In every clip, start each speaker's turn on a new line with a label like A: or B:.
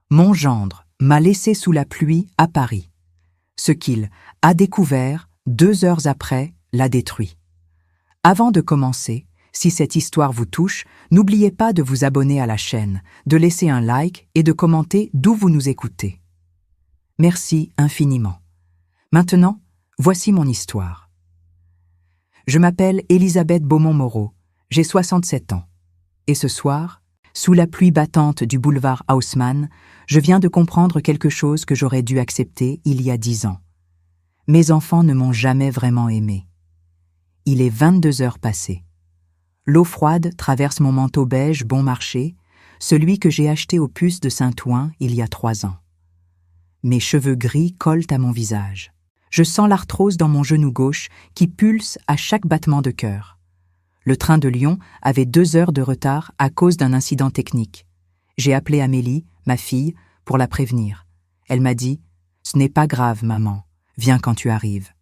A: Mon gendre m'a laissé sous la pluie à Paris. Ce qu'il a découvert 2 heures après l'a détruit. Avant de commencer, si cette histoire vous touche, n'oubliez pas de vous abonner à la chaîne, de laisser un like et de commenter d'où vous nous écoutez. Merci infiniment. Maintenant, voici mon histoire. Je m'appelle Elisabeth Beaumont-Moreau, j'ai 67 ans. Et ce soir, sous la pluie battante du boulevard Haussmann, je viens de comprendre quelque chose que j'aurais dû accepter il y a 10 ans. Mes enfants ne m'ont jamais vraiment aimé. Il est 22 heures passées. L'eau froide traverse mon manteau beige bon marché, celui que j'ai acheté aux Puces de Saint-Ouen il y a 3 ans. Mes cheveux gris collent à mon visage. Je sens l'arthrose dans mon genou gauche qui pulse à chaque battement de cœur. Le train de Lyon avait 2 heures de retard à cause d'un incident technique. J'ai appelé Amélie, ma fille, pour la prévenir. Elle m'a dit « Ce n'est pas grave, maman, viens quand tu arrives. »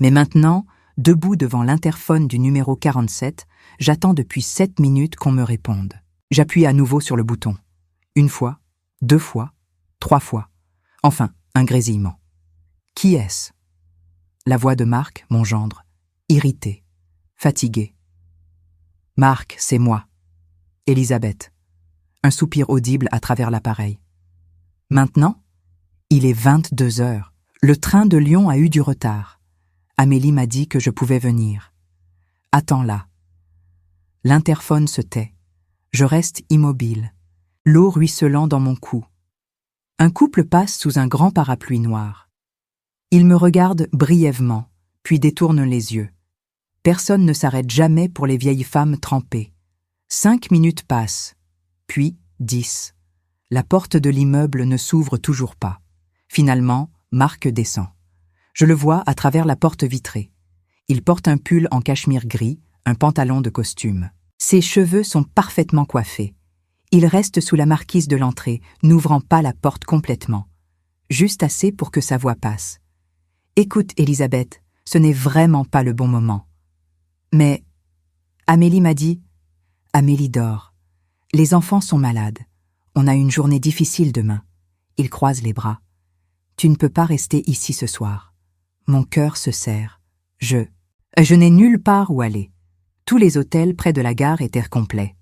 A: Mais maintenant, debout devant l'interphone du numéro 47, j'attends depuis 7 minutes qu'on me réponde. J'appuie à nouveau sur le bouton. 1 fois, 2 fois, 3 fois. Enfin, un grésillement. Qui est-ce? La voix de Marc, mon gendre, irrité, fatigué. Marc, c'est moi. Elisabeth. Un soupir audible à travers l'appareil. Maintenant, il est 22 heures. Le train de Lyon a eu du retard. Amélie m'a dit que je pouvais venir. Attends là. L'interphone se tait. Je reste immobile, l'eau ruisselant dans mon cou. Un couple passe sous un grand parapluie noir. Il me regarde brièvement, puis détourne les yeux. Personne ne s'arrête jamais pour les vieilles femmes trempées. 5 minutes passent, puis 10. La porte de l'immeuble ne s'ouvre toujours pas. Finalement, Marc descend. Je le vois à travers la porte vitrée. Il porte un pull en cachemire gris, un pantalon de costume. Ses cheveux sont parfaitement coiffés. Il reste sous la marquise de l'entrée, n'ouvrant pas la porte complètement. Juste assez pour que sa voix passe. « Écoute, Elisabeth, ce n'est vraiment pas le bon moment. » Mais Amélie m'a dit « Amélie dort. Les enfants sont malades. On a une journée difficile demain. » Il croise les bras. « Tu ne peux pas rester ici ce soir. » Mon cœur se serre. Je n'ai nulle part où aller. Tous les hôtels près de la gare étaient complets.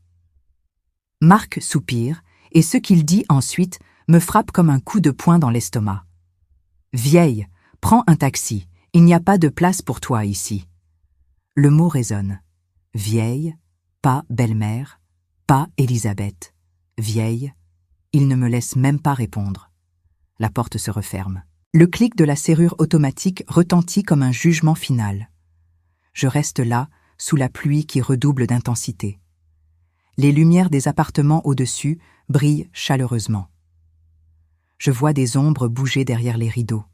A: Marc soupire, et ce qu'il dit ensuite me frappe comme un coup de poing dans l'estomac. « Vieille, prends un taxi, il n'y a pas de place pour toi ici. » Le mot résonne. Vieille, pas belle-mère, pas Elisabeth. Vieille, il ne me laisse même pas répondre. La porte se referme. Le clic de la serrure automatique retentit comme un jugement final. Je reste là, sous la pluie qui redouble d'intensité. Les lumières des appartements au-dessus brillent chaleureusement. Je vois des ombres bouger derrière les rideaux.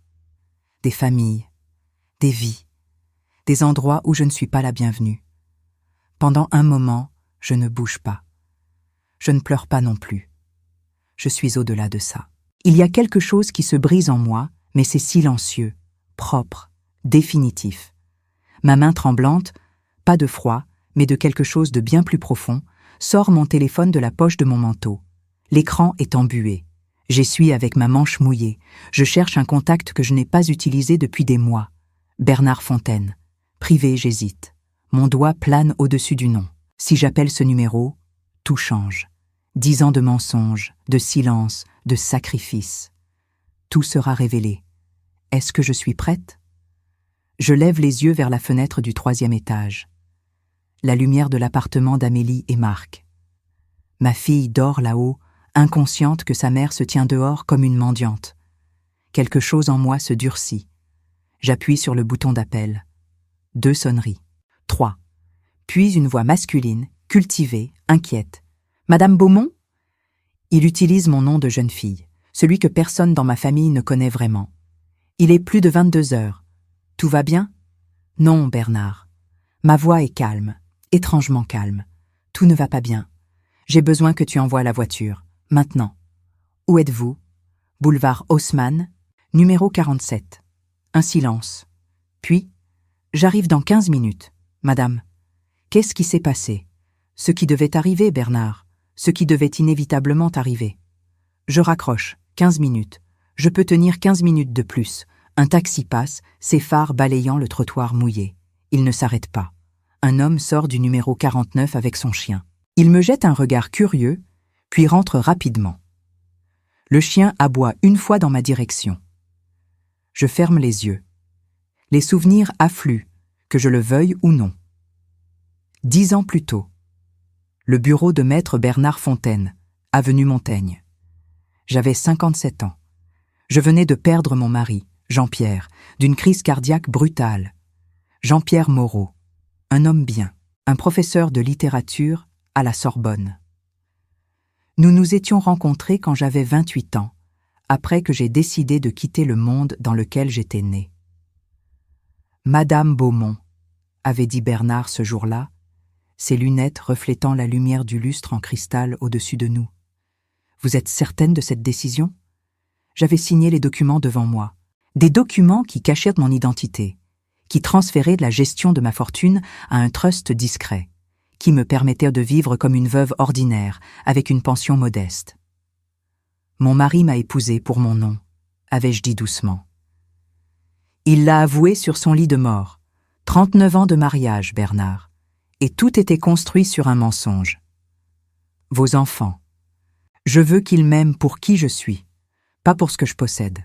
A: Des familles, des vies, des endroits où je ne suis pas la bienvenue. Pendant un moment, je ne bouge pas. Je ne pleure pas non plus. Je suis au-delà de ça. Il y a quelque chose qui se brise en moi, mais c'est silencieux, propre, définitif. Ma main tremblante, pas de froid, mais de quelque chose de bien plus profond, sort mon téléphone de la poche de mon manteau. L'écran est embué. J'essuie avec ma manche mouillée. Je cherche un contact que je n'ai pas utilisé depuis des mois. Bernard Fontaine. Privé, j'hésite. Mon doigt plane au-dessus du nom. Si j'appelle ce numéro, tout change. 10 ans de mensonges, de silence, de sacrifice. Tout sera révélé. Est-ce que je suis prête? Je lève les yeux vers la fenêtre du 3e étage. La lumière de l'appartement d'Amélie et Marc. Ma fille dort là-haut, inconsciente que sa mère se tient dehors comme une mendiante. Quelque chose en moi se durcit. J'appuie sur le bouton d'appel. 2 sonneries. 3. Puis une voix masculine, cultivée, inquiète. « Madame Beaumont ?» Il utilise mon nom de jeune fille, celui que personne dans ma famille ne connaît vraiment. Il est plus de 22 heures. Tout va bien? Non, Bernard. Ma voix est calme, étrangement calme. Tout ne va pas bien. J'ai besoin que tu envoies la voiture, maintenant. Où êtes-vous? Boulevard Haussmann, numéro 47. Un silence. Puis, j'arrive dans 15 minutes. Madame, qu'est-ce qui s'est passé? Ce qui devait arriver, Bernard. Ce qui devait inévitablement arriver. Je raccroche. 15 minutes. Je peux tenir 15 minutes de plus. Un taxi passe, ses phares balayant le trottoir mouillé. Il ne s'arrête pas. Un homme sort du numéro 49 avec son chien. Il me jette un regard curieux, puis rentre rapidement. Le chien aboie une fois dans ma direction. Je ferme les yeux. Les souvenirs affluent, que je le veuille ou non. 10 ans plus tôt. Le bureau de maître Bernard Fontaine, avenue Montaigne. J'avais 57 ans. Je venais de perdre mon mari, Jean-Pierre, d'une crise cardiaque brutale. Jean-Pierre Moreau, un homme bien, un professeur de littérature à la Sorbonne. Nous nous étions rencontrés quand j'avais 28 ans, après que j'ai décidé de quitter le monde dans lequel j'étais né. « Madame Beaumont », avait dit Bernard ce jour-là, ses lunettes reflétant la lumière du lustre en cristal au-dessus de nous. « Vous êtes certaine de cette décision ?» J'avais signé les documents devant moi. Des documents qui cachaient mon identité, qui transféraient la gestion de ma fortune à un trust discret, qui me permettait de vivre comme une veuve ordinaire, avec une pension modeste. Mon mari m'a épousée pour mon nom, avais-je dit doucement. Il l'a avoué sur son lit de mort. 39 ans de mariage, Bernard, et tout était construit sur un mensonge. Vos enfants. Je veux qu'ils m'aiment pour qui je suis, pas pour ce que je possède.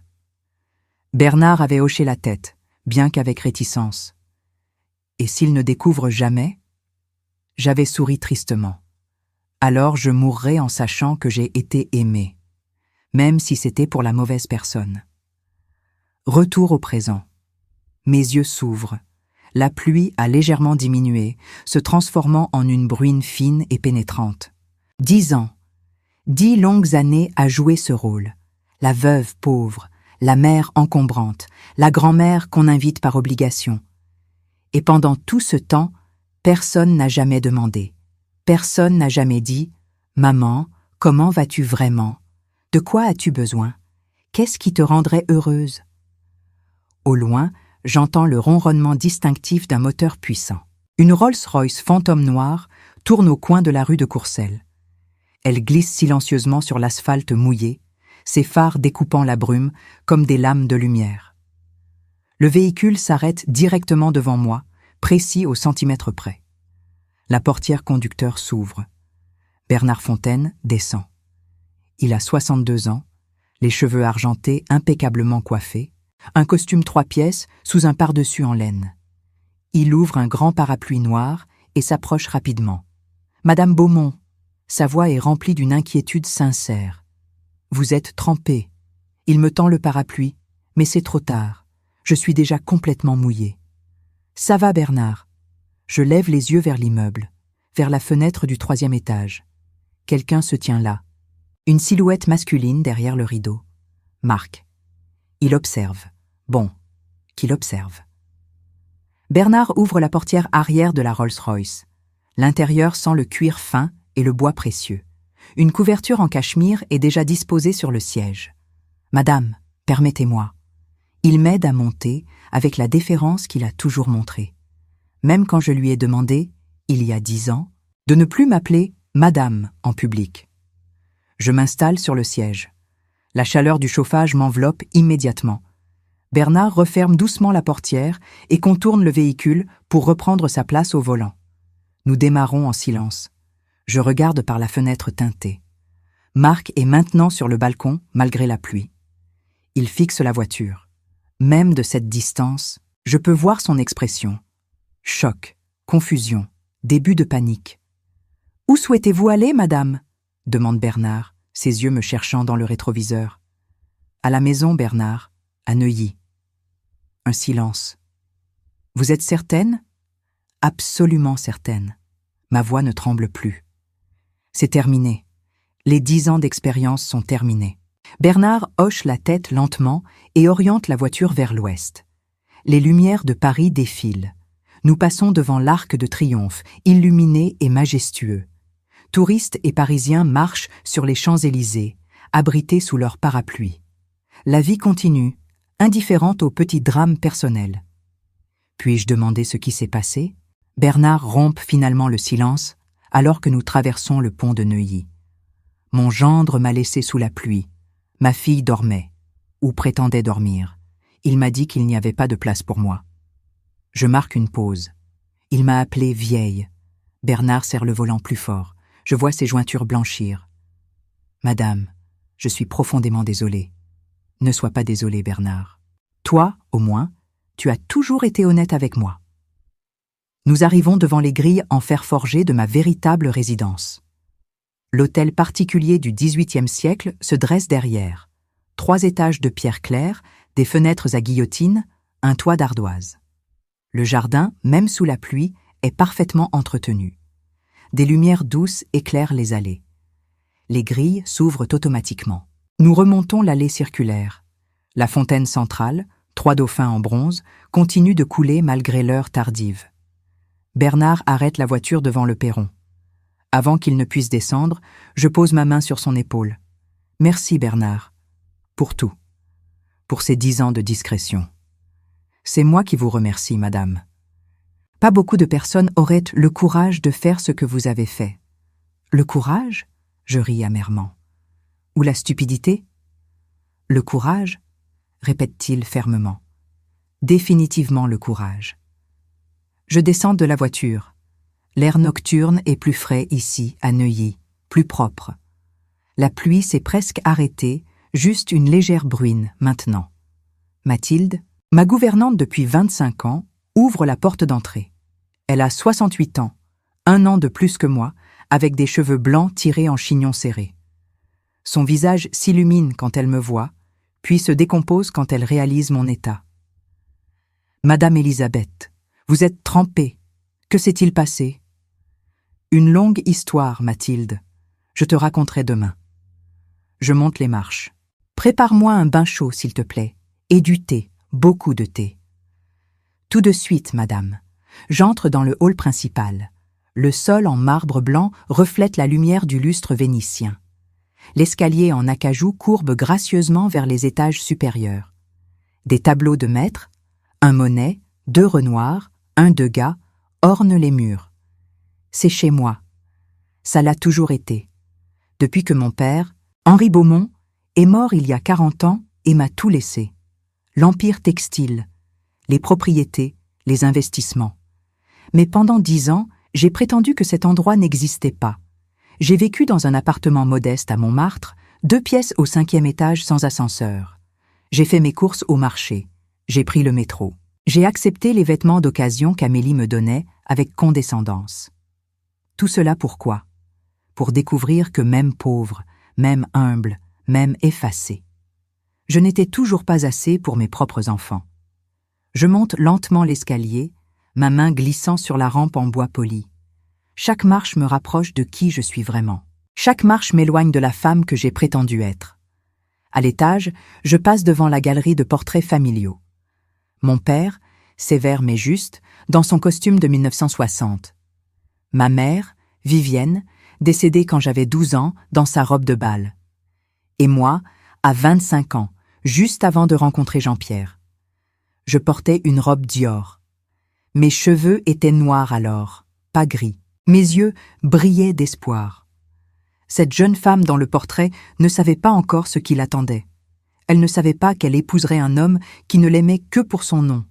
A: Bernard avait hoché la tête, bien qu'avec réticence. Et s'il ne découvre jamais? J'avais souri tristement. Alors je mourrais en sachant que j'ai été aimé, même si c'était pour la mauvaise personne. Retour au présent. Mes yeux s'ouvrent. La pluie a légèrement diminué, se transformant en une bruine fine et pénétrante. 10 ans. 10 longues années à jouer ce rôle. La veuve pauvre, la mère encombrante, la grand-mère qu'on invite par obligation. Et pendant tout ce temps, personne n'a jamais demandé. Personne n'a jamais dit « Maman, comment vas-tu vraiment? De quoi as-tu besoin? Qu'est-ce qui te rendrait heureuse ?» Au loin, j'entends le ronronnement distinctif d'un moteur puissant. Une Rolls-Royce fantôme noire tourne au coin de la rue de Courcelles. Elle glisse silencieusement sur l'asphalte mouillé, ses phares découpant la brume comme des lames de lumière. Le véhicule s'arrête directement devant moi, précis au centimètre près. La portière conducteur s'ouvre. Bernard Fontaine descend. Il a 62 ans, les cheveux argentés impeccablement coiffés, un costume 3 pièces sous un pardessus en laine. Il ouvre un grand parapluie noir et s'approche rapidement. « Madame Beaumont !» Sa voix est remplie d'une inquiétude sincère. « Vous êtes trempée. » Il me tend le parapluie, mais c'est trop tard. Je suis déjà complètement mouillé. « Ça va, Bernard ?» Je lève les yeux vers l'immeuble, vers la fenêtre du 3e étage. Quelqu'un se tient là. Une silhouette masculine derrière le rideau. Marc. Il observe. Bon, qu'il observe. Bernard ouvre la portière arrière de la Rolls-Royce. L'intérieur sent le cuir fin et le bois précieux. Une couverture en cachemire est déjà disposée sur le siège. « Madame, permettez-moi. » Il m'aide à monter avec la déférence qu'il a toujours montrée. Même quand je lui ai demandé, il y a 10 ans, de ne plus m'appeler « Madame » en public. Je m'installe sur le siège. La chaleur du chauffage m'enveloppe immédiatement. Bernard referme doucement la portière et contourne le véhicule pour reprendre sa place au volant. Nous démarrons en silence. Je regarde par la fenêtre teintée. Marc est maintenant sur le balcon, malgré la pluie. Il fixe la voiture. Même de cette distance, je peux voir son expression. Choc, confusion, début de panique. « Où souhaitez-vous aller, madame ?» demande Bernard, ses yeux me cherchant dans le rétroviseur. « À la maison, Bernard, à Neuilly. » Un silence. « Vous êtes certaine ?» ?»« Absolument certaine. » Ma voix ne tremble plus. C'est terminé. Les 10 ans d'expérience sont terminés. Bernard hoche la tête lentement et oriente la voiture vers l'ouest. Les lumières de Paris défilent. Nous passons devant l'Arc de Triomphe, illuminé et majestueux. Touristes et Parisiens marchent sur les Champs-Élysées, abrités sous leurs parapluies. La vie continue, indifférente aux petits drames personnels. Puis-je demander ce qui s'est passé? Bernard rompt finalement le silence, alors que nous traversons le pont de Neuilly. Mon gendre m'a laissé sous la pluie. Ma fille dormait, ou prétendait dormir. Il m'a dit qu'il n'y avait pas de place pour moi. Je marque une pause. Il m'a appelée vieille. Bernard serre le volant plus fort. Je vois ses jointures blanchir. Madame, je suis profondément désolé. Ne sois pas désolé, Bernard. Toi, au moins, tu as toujours été honnête avec moi. Nous arrivons devant les grilles en fer forgé de ma véritable résidence. L'hôtel particulier du XVIIIe siècle se dresse derrière. 3 étages de pierre claire, des fenêtres à guillotine, un toit d'ardoise. Le jardin, même sous la pluie, est parfaitement entretenu. Des lumières douces éclairent les allées. Les grilles s'ouvrent automatiquement. Nous remontons l'allée circulaire. La fontaine centrale, 3 dauphins en bronze, continue de couler malgré l'heure tardive. Bernard arrête la voiture devant le perron. Avant qu'il ne puisse descendre, je pose ma main sur son épaule. Merci, Bernard, pour tout, pour ces 10 ans de discrétion. C'est moi qui vous remercie, madame. Pas beaucoup de personnes auraient le courage de faire ce que vous avez fait. Le courage ? Je ris amèrement. Ou la stupidité ? Le courage ? Répète-t-il fermement. Définitivement le courage. Je descends de la voiture. L'air nocturne est plus frais ici, à Neuilly, plus propre. La pluie s'est presque arrêtée, juste une légère bruine maintenant. Mathilde, ma gouvernante depuis 25 ans, ouvre la porte d'entrée. Elle a 68 ans, 1 an de plus que moi, avec des cheveux blancs tirés en chignon serré. Son visage s'illumine quand elle me voit, puis se décompose quand elle réalise mon état. « Madame Élisabeth, vous êtes trempée. Que s'est-il passé ?» « Une longue histoire, Mathilde. Je te raconterai demain. » Je monte les marches. « Prépare-moi un bain chaud, s'il te plaît, et du thé, beaucoup de thé. » « Tout de suite, madame. » J'entre dans le hall principal. Le sol en marbre blanc reflète la lumière du lustre vénitien. L'escalier en acajou courbe gracieusement vers les étages supérieurs. Des tableaux de maîtres, un Monet, 2 Renoir, un Degas, ornent les murs. C'est chez moi. Ça l'a toujours été. Depuis que mon père, Henri Beaumont, est mort il y a 40 ans et m'a tout laissé. L'empire textile, les propriétés, les investissements. Mais pendant 10 ans, j'ai prétendu que cet endroit n'existait pas. J'ai vécu dans un appartement modeste à Montmartre, 2 pièces au 5e étage sans ascenseur. J'ai fait mes courses au marché. J'ai pris le métro. J'ai accepté les vêtements d'occasion qu'Amélie me donnait avec condescendance. Tout cela pourquoi ? Pour découvrir que même pauvre, même humble, même effacé, je n'étais toujours pas assez pour mes propres enfants. Je monte lentement l'escalier, ma main glissant sur la rampe en bois poli. Chaque marche me rapproche de qui je suis vraiment. Chaque marche m'éloigne de la femme que j'ai prétendu être. À l'étage, je passe devant la galerie de portraits familiaux. Mon père, sévère mais juste, dans son costume de 1960. Ma mère, Vivienne, décédée quand j'avais 12 ans, dans sa robe de bal. Et moi, à 25 ans, juste avant de rencontrer Jean-Pierre. Je portais une robe Dior. Mes cheveux étaient noirs alors, pas gris. Mes yeux brillaient d'espoir. Cette jeune femme dans le portrait ne savait pas encore ce qui l'attendait. Elle ne savait pas qu'elle épouserait un homme qui ne l'aimait que pour son nom.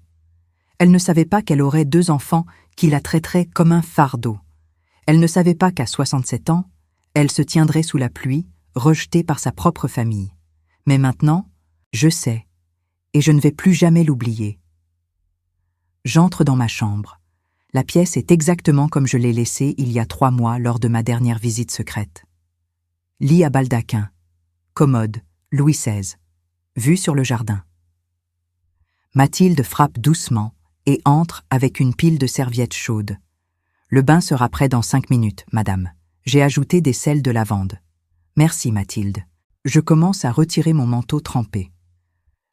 A: Elle ne savait pas qu'elle aurait 2 enfants qui la traiteraient comme un fardeau. Elle ne savait pas qu'à 67 ans, elle se tiendrait sous la pluie, rejetée par sa propre famille. Mais maintenant, je sais, et je ne vais plus jamais l'oublier. J'entre dans ma chambre. La pièce est exactement comme je l'ai laissée il y a 3 mois lors de ma dernière visite secrète. Lit à baldaquin, commode, Louis XVI, vue sur le jardin. Mathilde frappe doucement et entre avec une pile de serviettes chaudes. Le bain sera prêt dans 5 minutes, madame. J'ai ajouté des sels de lavande. Merci, Mathilde. Je commence à retirer mon manteau trempé.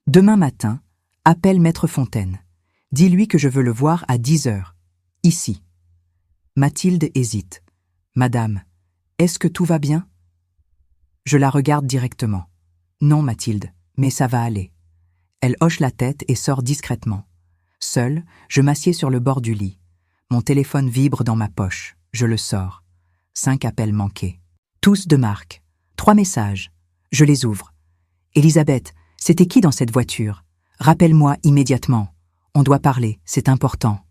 A: Demain matin, appelle Maître Fontaine. Dis-lui que je veux le voir à 10 heures. Ici. Mathilde hésite. Madame, est-ce que tout va bien ? Je la regarde directement. Non, Mathilde, mais ça va aller. Elle hoche la tête et sort discrètement. Seule, je m'assieds sur le bord du lit. Mon téléphone vibre dans ma poche. Je le sors. 5 appels manqués. Tous de Marc. 3 messages. Je les ouvre. Élisabeth, c'était qui dans cette voiture? Rappelle-moi immédiatement. On doit parler, c'est important.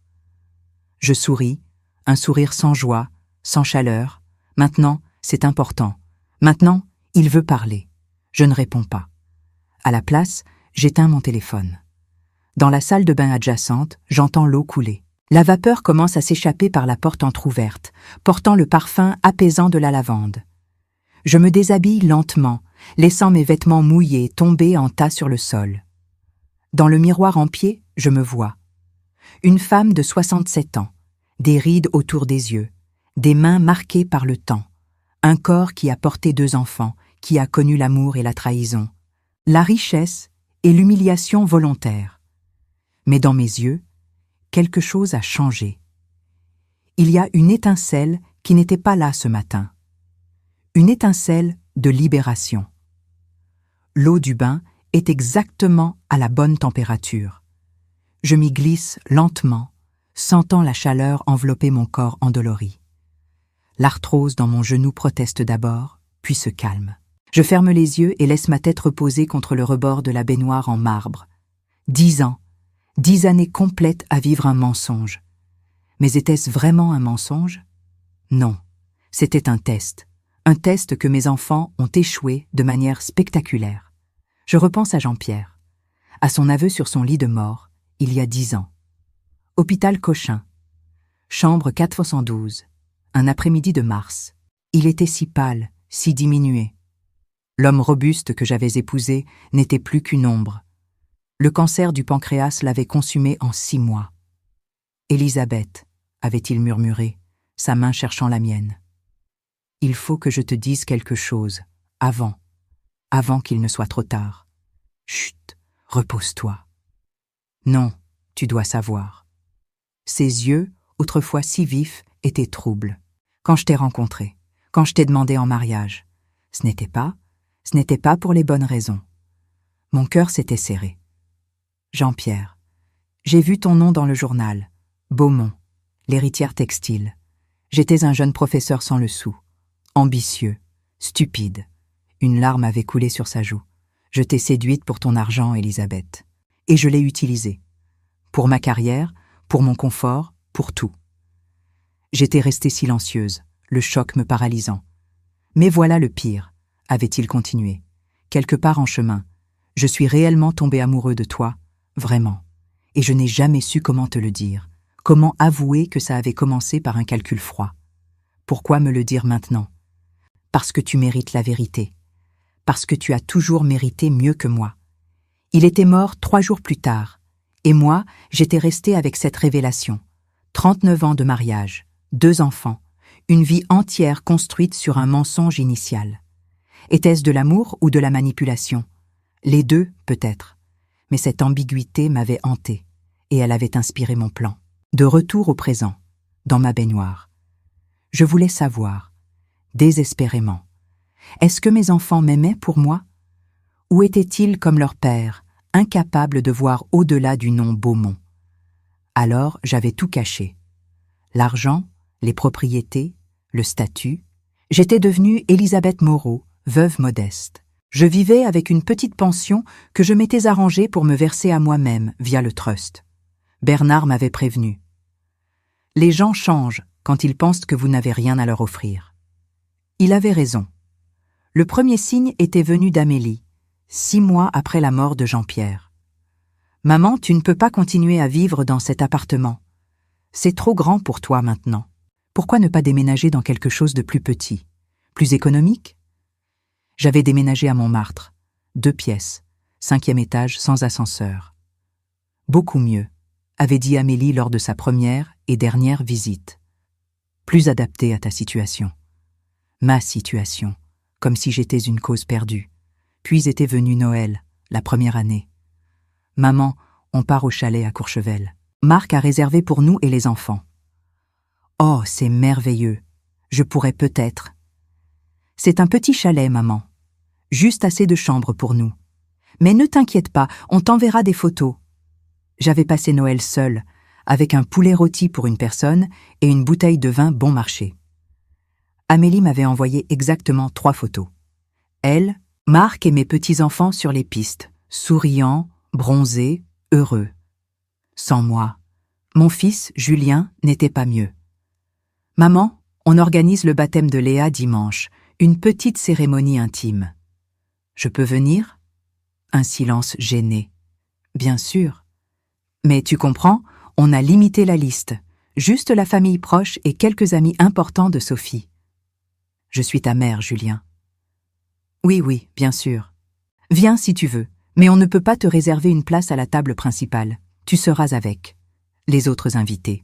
A: Je souris, un sourire sans joie, sans chaleur. Maintenant, c'est important. Maintenant, il veut parler. Je ne réponds pas. À la place, j'éteins mon téléphone. Dans la salle de bain adjacente, j'entends l'eau couler. La vapeur commence à s'échapper par la porte entr'ouverte, portant le parfum apaisant de la lavande. Je me déshabille lentement, laissant mes vêtements mouillés tomber en tas sur le sol. Dans le miroir en pied, je me vois. Une femme de 67 ans, des rides autour des yeux, des mains marquées par le temps, un corps qui a porté 2 enfants, qui a connu l'amour et la trahison, la richesse et l'humiliation volontaire. Mais dans mes yeux, quelque chose a changé. Il y a une étincelle qui n'était pas là ce matin. Une étincelle de libération. L'eau du bain est exactement à la bonne température. Je m'y glisse lentement, sentant la chaleur envelopper mon corps endolori. L'arthrose dans mon genou proteste d'abord, puis se calme. Je ferme les yeux et laisse ma tête reposer contre le rebord de la baignoire en marbre. 10 ans, 10 années complètes à vivre un mensonge. Mais était-ce vraiment un mensonge? Non, c'était un test que mes enfants ont échoué de manière spectaculaire. Je repense à Jean-Pierre, à son aveu sur son lit de mort, il y a 10 ans. Hôpital Cochin, chambre 412, un après-midi de mars. Il était si pâle, si diminué. L'homme robuste que j'avais épousé n'était plus qu'une ombre. Le cancer du pancréas l'avait consumé en 6 mois. Élisabeth, avait-il murmuré, sa main cherchant la mienne. Il faut que je te dise quelque chose, avant qu'il ne soit trop tard. Chut, repose-toi. Non, tu dois savoir. Ses yeux, autrefois si vifs, étaient troubles. Quand je t'ai rencontré, quand je t'ai demandé en mariage, ce n'était pas pour les bonnes raisons. Mon cœur s'était serré. Jean-Pierre, j'ai vu ton nom dans le journal. Beaumont, l'héritière textile. J'étais un jeune professeur sans le sou. Ambitieux, stupide. Une larme avait coulé sur sa joue. Je t'ai séduite pour ton argent, Élisabeth. Et je l'ai utilisé. Pour ma carrière, pour mon confort, pour tout. J'étais restée silencieuse, le choc me paralysant. Mais voilà le pire, avait-il continué. Quelque part en chemin, je suis réellement tombé amoureux de toi, vraiment. Et je n'ai jamais su comment te le dire, comment avouer que ça avait commencé par un calcul froid. Pourquoi me le dire maintenant? Parce que tu mérites la vérité. Parce que tu as toujours mérité mieux que moi. Il était mort 3 jours plus tard, et moi, j'étais restée avec cette révélation. 39 ans de mariage, 2 enfants, une vie entière construite sur un mensonge initial. Était-ce de l'amour ou de la manipulation? Les deux, peut-être. Mais cette ambiguïté m'avait hantée, et elle avait inspiré mon plan. De retour au présent, dans ma baignoire. Je voulais savoir, désespérément, est-ce que mes enfants m'aimaient pour moi? Ou étaient-ils comme leur père, incapables de voir au-delà du nom Beaumont? Alors j'avais tout caché. L'argent, les propriétés, le statut. J'étais devenue Élisabeth Moreau, veuve modeste. Je vivais avec une petite pension que je m'étais arrangée pour me verser à moi-même via le trust. Bernard m'avait prévenu. Les gens changent quand ils pensent que vous n'avez rien à leur offrir. Il avait raison. Le premier signe était venu d'Amélie, 6 mois après la mort de Jean-Pierre. « Maman, tu ne peux pas continuer à vivre dans cet appartement. C'est trop grand pour toi maintenant. Pourquoi ne pas déménager dans quelque chose de plus petit, plus économique ?» J'avais déménagé à Montmartre, 2 pièces, 5e étage sans ascenseur. « Beaucoup mieux », avait dit Amélie lors de sa première et dernière visite. « Plus adapté à ta situation. » Ma situation, comme si j'étais une cause perdue. Puis était venu Noël, la première année. « Maman, on part au chalet à Courchevel. Marc a réservé pour nous et les enfants. »« Oh, c'est merveilleux. Je pourrais peut-être. »« C'est un petit chalet, maman. Juste assez de chambres pour nous. Mais ne t'inquiète pas, on t'enverra des photos. » J'avais passé Noël seule, avec un poulet rôti pour une personne et une bouteille de vin bon marché. Amélie m'avait envoyé exactement 3 photos. Elle, Marc et mes petits-enfants sur les pistes, souriants, bronzés, heureux. Sans moi, mon fils, Julien, n'était pas mieux. Maman, on organise le baptême de Léa dimanche, une petite cérémonie intime. Je peux venir ? Un silence gêné. Bien sûr. Mais tu comprends, on a limité la liste. Juste la famille proche et quelques amis importants de Sophie. Je suis ta mère, Julien. Oui, bien sûr. Viens si tu veux, mais on ne peut pas te réserver une place à la table principale. Tu seras avec les autres invités.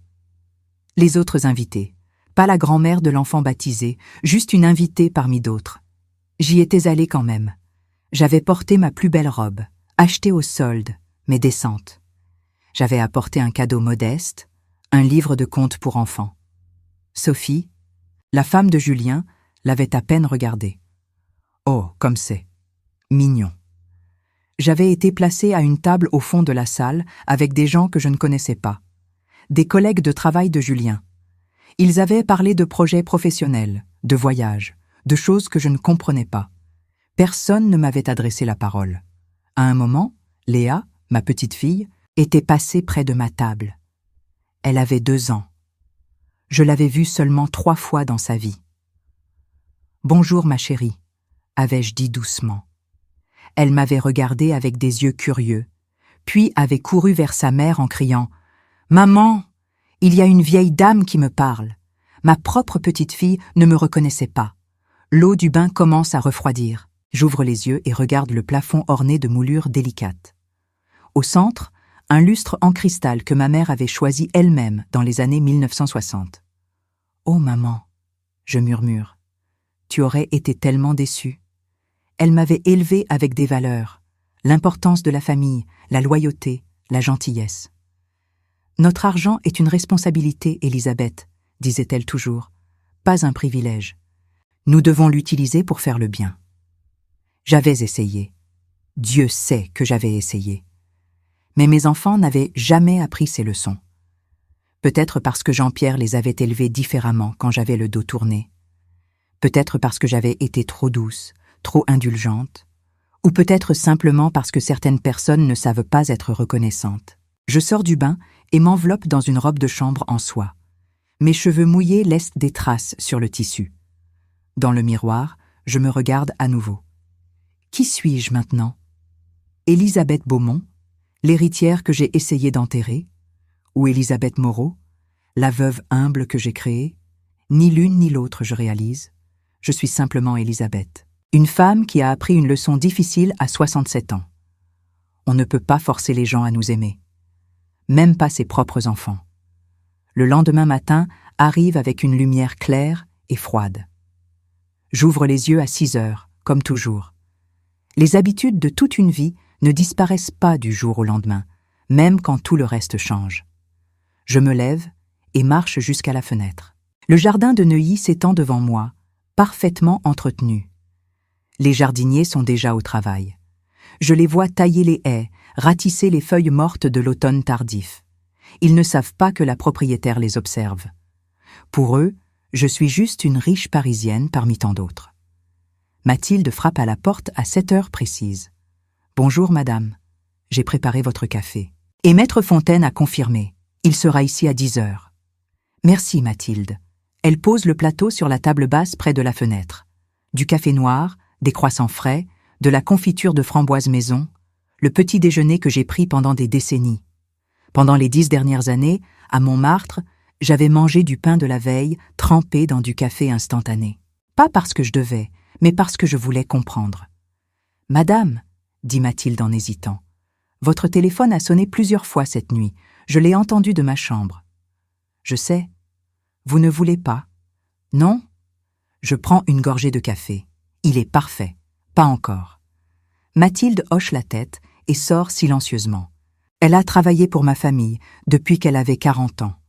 A: Les autres invités. Pas la grand-mère de l'enfant baptisé, juste une invitée parmi d'autres. J'y étais allée quand même. J'avais porté ma plus belle robe, achetée au solde, mais décente. J'avais apporté un cadeau modeste, un livre de contes pour enfants. Sophie, la femme de Julien, l'avait à peine regardé. Oh, comme c'est mignon. J'avais été placée à une table au fond de la salle avec des gens que je ne connaissais pas. Des collègues de travail de Julien. Ils avaient parlé de projets professionnels, de voyages, de choses que je ne comprenais pas. Personne ne m'avait adressé la parole. À un moment, Léa, ma petite fille, était passée près de ma table. Elle avait 2 ans. Je l'avais vue seulement 3 fois dans sa vie. « Bonjour, ma chérie », avais-je dit doucement. Elle m'avait regardé avec des yeux curieux, puis avait couru vers sa mère en criant « Maman, il y a une vieille dame qui me parle. » Ma propre petite fille ne me reconnaissait pas. L'eau du bain commence à refroidir. J'ouvre les yeux et regarde le plafond orné de moulures délicates. Au centre, un lustre en cristal que ma mère avait choisi elle-même dans les années 1960. « Oh maman !» je murmure. « Tu aurais été tellement déçue. » Elle m'avait élevée avec des valeurs, l'importance de la famille, la loyauté, la gentillesse. « Notre argent est une responsabilité, Elisabeth, » disait-elle toujours, « pas un privilège. Nous devons l'utiliser pour faire le bien. » J'avais essayé. Dieu sait que j'avais essayé. Mais mes enfants n'avaient jamais appris ces leçons. Peut-être parce que Jean-Pierre les avait élevés différemment quand j'avais le dos tourné. Peut-être parce que j'avais été trop douce, trop indulgente, ou peut-être simplement parce que certaines personnes ne savent pas être reconnaissantes. Je sors du bain et m'enveloppe dans une robe de chambre en soie. Mes cheveux mouillés laissent des traces sur le tissu. Dans le miroir, je me regarde à nouveau. Qui suis-je maintenant ? Élisabeth Beaumont, l'héritière que j'ai essayé d'enterrer ? Ou Élisabeth Moreau, la veuve humble que j'ai créée ? Ni l'une ni l'autre, je réalise. Je suis simplement Élisabeth. Une femme qui a appris une leçon difficile à 67 ans. On ne peut pas forcer les gens à nous aimer. Même pas ses propres enfants. Le lendemain matin arrive avec une lumière claire et froide. J'ouvre les yeux à 6 heures, comme toujours. Les habitudes de toute une vie ne disparaissent pas du jour au lendemain, même quand tout le reste change. Je me lève et marche jusqu'à la fenêtre. Le jardin de Neuilly s'étend devant moi, parfaitement entretenu. Les jardiniers sont déjà au travail. Je les vois tailler les haies, ratisser les feuilles mortes de l'automne tardif. Ils ne savent pas que la propriétaire les observe. Pour eux, je suis juste une riche Parisienne parmi tant d'autres. Mathilde frappe à la porte à 7 heures précises. « Bonjour, madame. J'ai préparé votre café. » Et Maître Fontaine a confirmé. Il sera ici à 10 heures. « Merci, Mathilde. » Elle pose le plateau sur la table basse près de la fenêtre. Du café noir, des croissants frais, de la confiture de framboise maison, le petit déjeuner que j'ai pris pendant des décennies. Pendant les 10 dernières années, à Montmartre, j'avais mangé du pain de la veille trempé dans du café instantané. Pas parce que je devais, mais parce que je voulais comprendre. « Madame, » dit Mathilde en hésitant, « votre téléphone a sonné plusieurs fois cette nuit. Je l'ai entendu de ma chambre. »« Je sais. Vous ne voulez pas ? » ?»« Non ? » Je prends une gorgée de café. Il est parfait. Pas encore. Mathilde hoche la tête et sort silencieusement. Elle a travaillé pour ma famille depuis qu'elle avait 40 ans.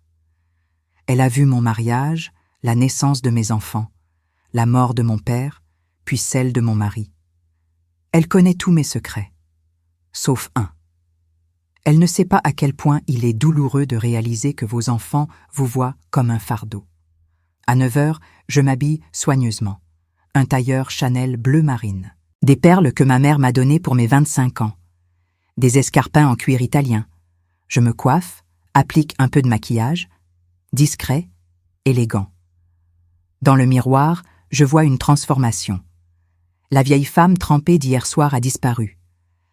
A: Elle a vu mon mariage, la naissance de mes enfants, la mort de mon père, puis celle de mon mari. Elle connaît tous mes secrets, sauf un. Elle ne sait pas à quel point il est douloureux de réaliser que vos enfants vous voient comme un fardeau. À 9 heures, je m'habille soigneusement. Un tailleur Chanel bleu marine. Des perles que ma mère m'a données pour mes 25 ans. Des escarpins en cuir italien. Je me coiffe, applique un peu de maquillage, discret, élégant. Dans le miroir, je vois une transformation. La vieille femme trempée d'hier soir a disparu.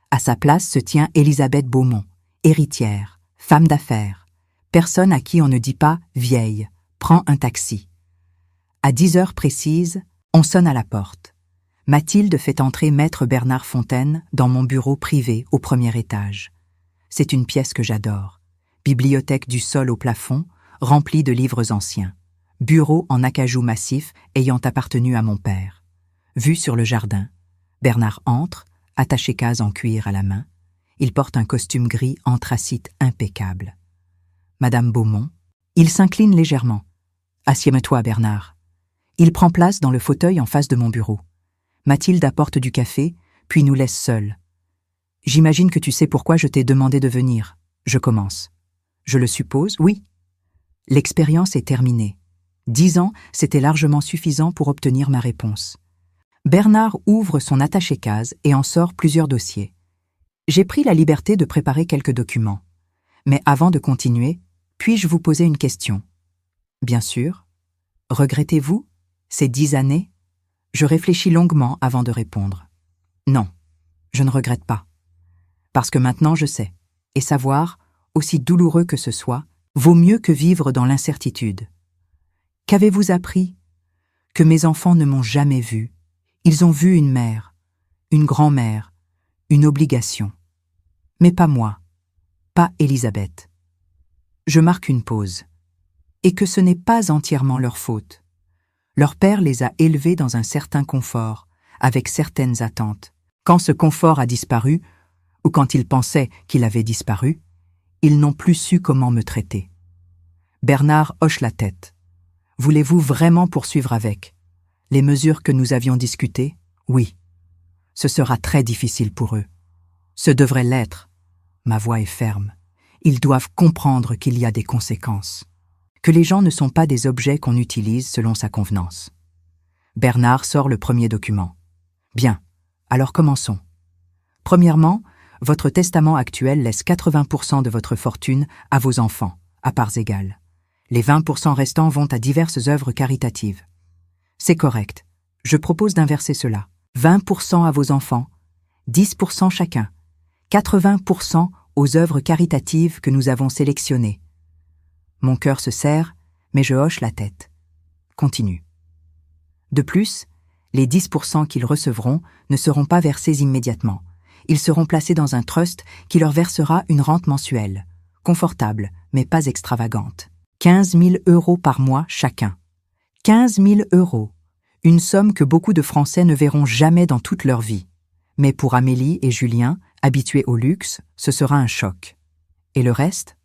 A: À sa place se tient Élisabeth Beaumont, héritière, femme d'affaires, personne à qui on ne dit pas « vieille », prend un taxi. À 10 heures précises, on sonne à la porte. Mathilde fait entrer maître Bernard Fontaine dans mon bureau privé au premier étage. C'est une pièce que j'adore. Bibliothèque du sol au plafond, remplie de livres anciens. Bureau en acajou massif ayant appartenu à mon père. Vue sur le jardin. Bernard entre, attaché-case en cuir à la main. Il porte un costume gris anthracite impeccable. Madame Beaumont, il s'incline légèrement. Assieds-toi, Bernard. Il prend place dans le fauteuil en face de mon bureau. Mathilde apporte du café, puis nous laisse seuls. J'imagine que tu sais pourquoi je t'ai demandé de venir. Je commence. Je le suppose, oui. L'expérience est terminée. 10 ans, c'était largement suffisant pour obtenir ma réponse. Bernard ouvre son attaché-case et en sort plusieurs dossiers. J'ai pris la liberté de préparer quelques documents. Mais avant de continuer, puis-je vous poser une question? Bien sûr. Regrettez-vous ces 10 années? Je réfléchis longuement avant de répondre. Non, je ne regrette pas. Parce que maintenant je sais, et savoir, aussi douloureux que ce soit, vaut mieux que vivre dans l'incertitude. Qu'avez-vous appris? Que mes enfants ne m'ont jamais vu. Ils ont vu une mère, une grand-mère, une obligation. Mais pas moi, pas Élisabeth. Je marque une pause. Et que ce n'est pas entièrement leur faute. Leur père les a élevés dans un certain confort, avec certaines attentes. Quand ce confort a disparu, ou quand ils pensaient qu'il avait disparu, ils n'ont plus su comment me traiter. Bernard hoche la tête. Voulez-vous vraiment poursuivre avec les mesures que nous avions discutées? Oui. Ce sera très difficile pour eux. Ce devrait l'être. Ma voix est ferme. Ils doivent comprendre qu'il y a des conséquences. Que les gens ne sont pas des objets qu'on utilise selon sa convenance. Bernard sort le premier document. Bien, alors commençons. Premièrement, votre testament actuel laisse 80% de votre fortune à vos enfants, à parts égales. Les 20% restants vont à diverses œuvres caritatives. C'est correct. Je propose d'inverser cela. 20% à vos enfants, 10% chacun, 80% aux œuvres caritatives que nous avons sélectionnées. Mon cœur se serre, mais je hoche la tête. Continue. De plus, les 10% qu'ils recevront ne seront pas versés immédiatement. Ils seront placés dans un trust qui leur versera une rente mensuelle, confortable, mais pas extravagante. 15 000 € par mois chacun. 15 000 €, une somme que beaucoup de Français ne verront jamais dans toute leur vie. Mais pour Amélie et Julien, habitués au luxe, ce sera un choc. Et le reste?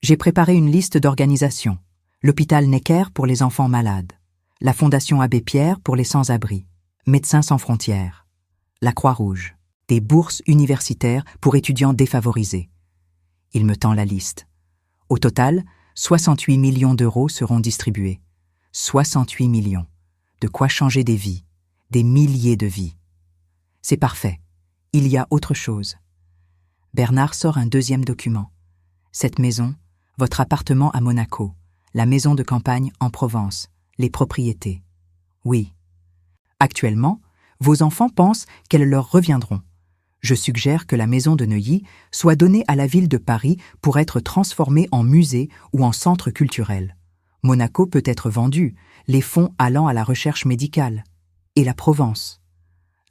A: J'ai préparé une liste d'organisations. L'hôpital Necker pour les enfants malades, la Fondation Abbé Pierre pour les sans-abri, Médecins sans frontières, la Croix-Rouge, des bourses universitaires pour étudiants défavorisés. Il me tend la liste. Au total, 68 millions d'euros seront distribués. 68 millions. De quoi changer des vies, des milliers de vies. C'est parfait. Il y a autre chose. Bernard sort un deuxième document. Cette maison, votre appartement à Monaco, la maison de campagne en Provence, les propriétés. Oui. Actuellement, vos enfants pensent qu'elles leur reviendront. Je suggère que la maison de Neuilly soit donnée à la ville de Paris pour être transformée en musée ou en centre culturel. Monaco peut être vendu, les fonds allant à la recherche médicale. Et la Provence?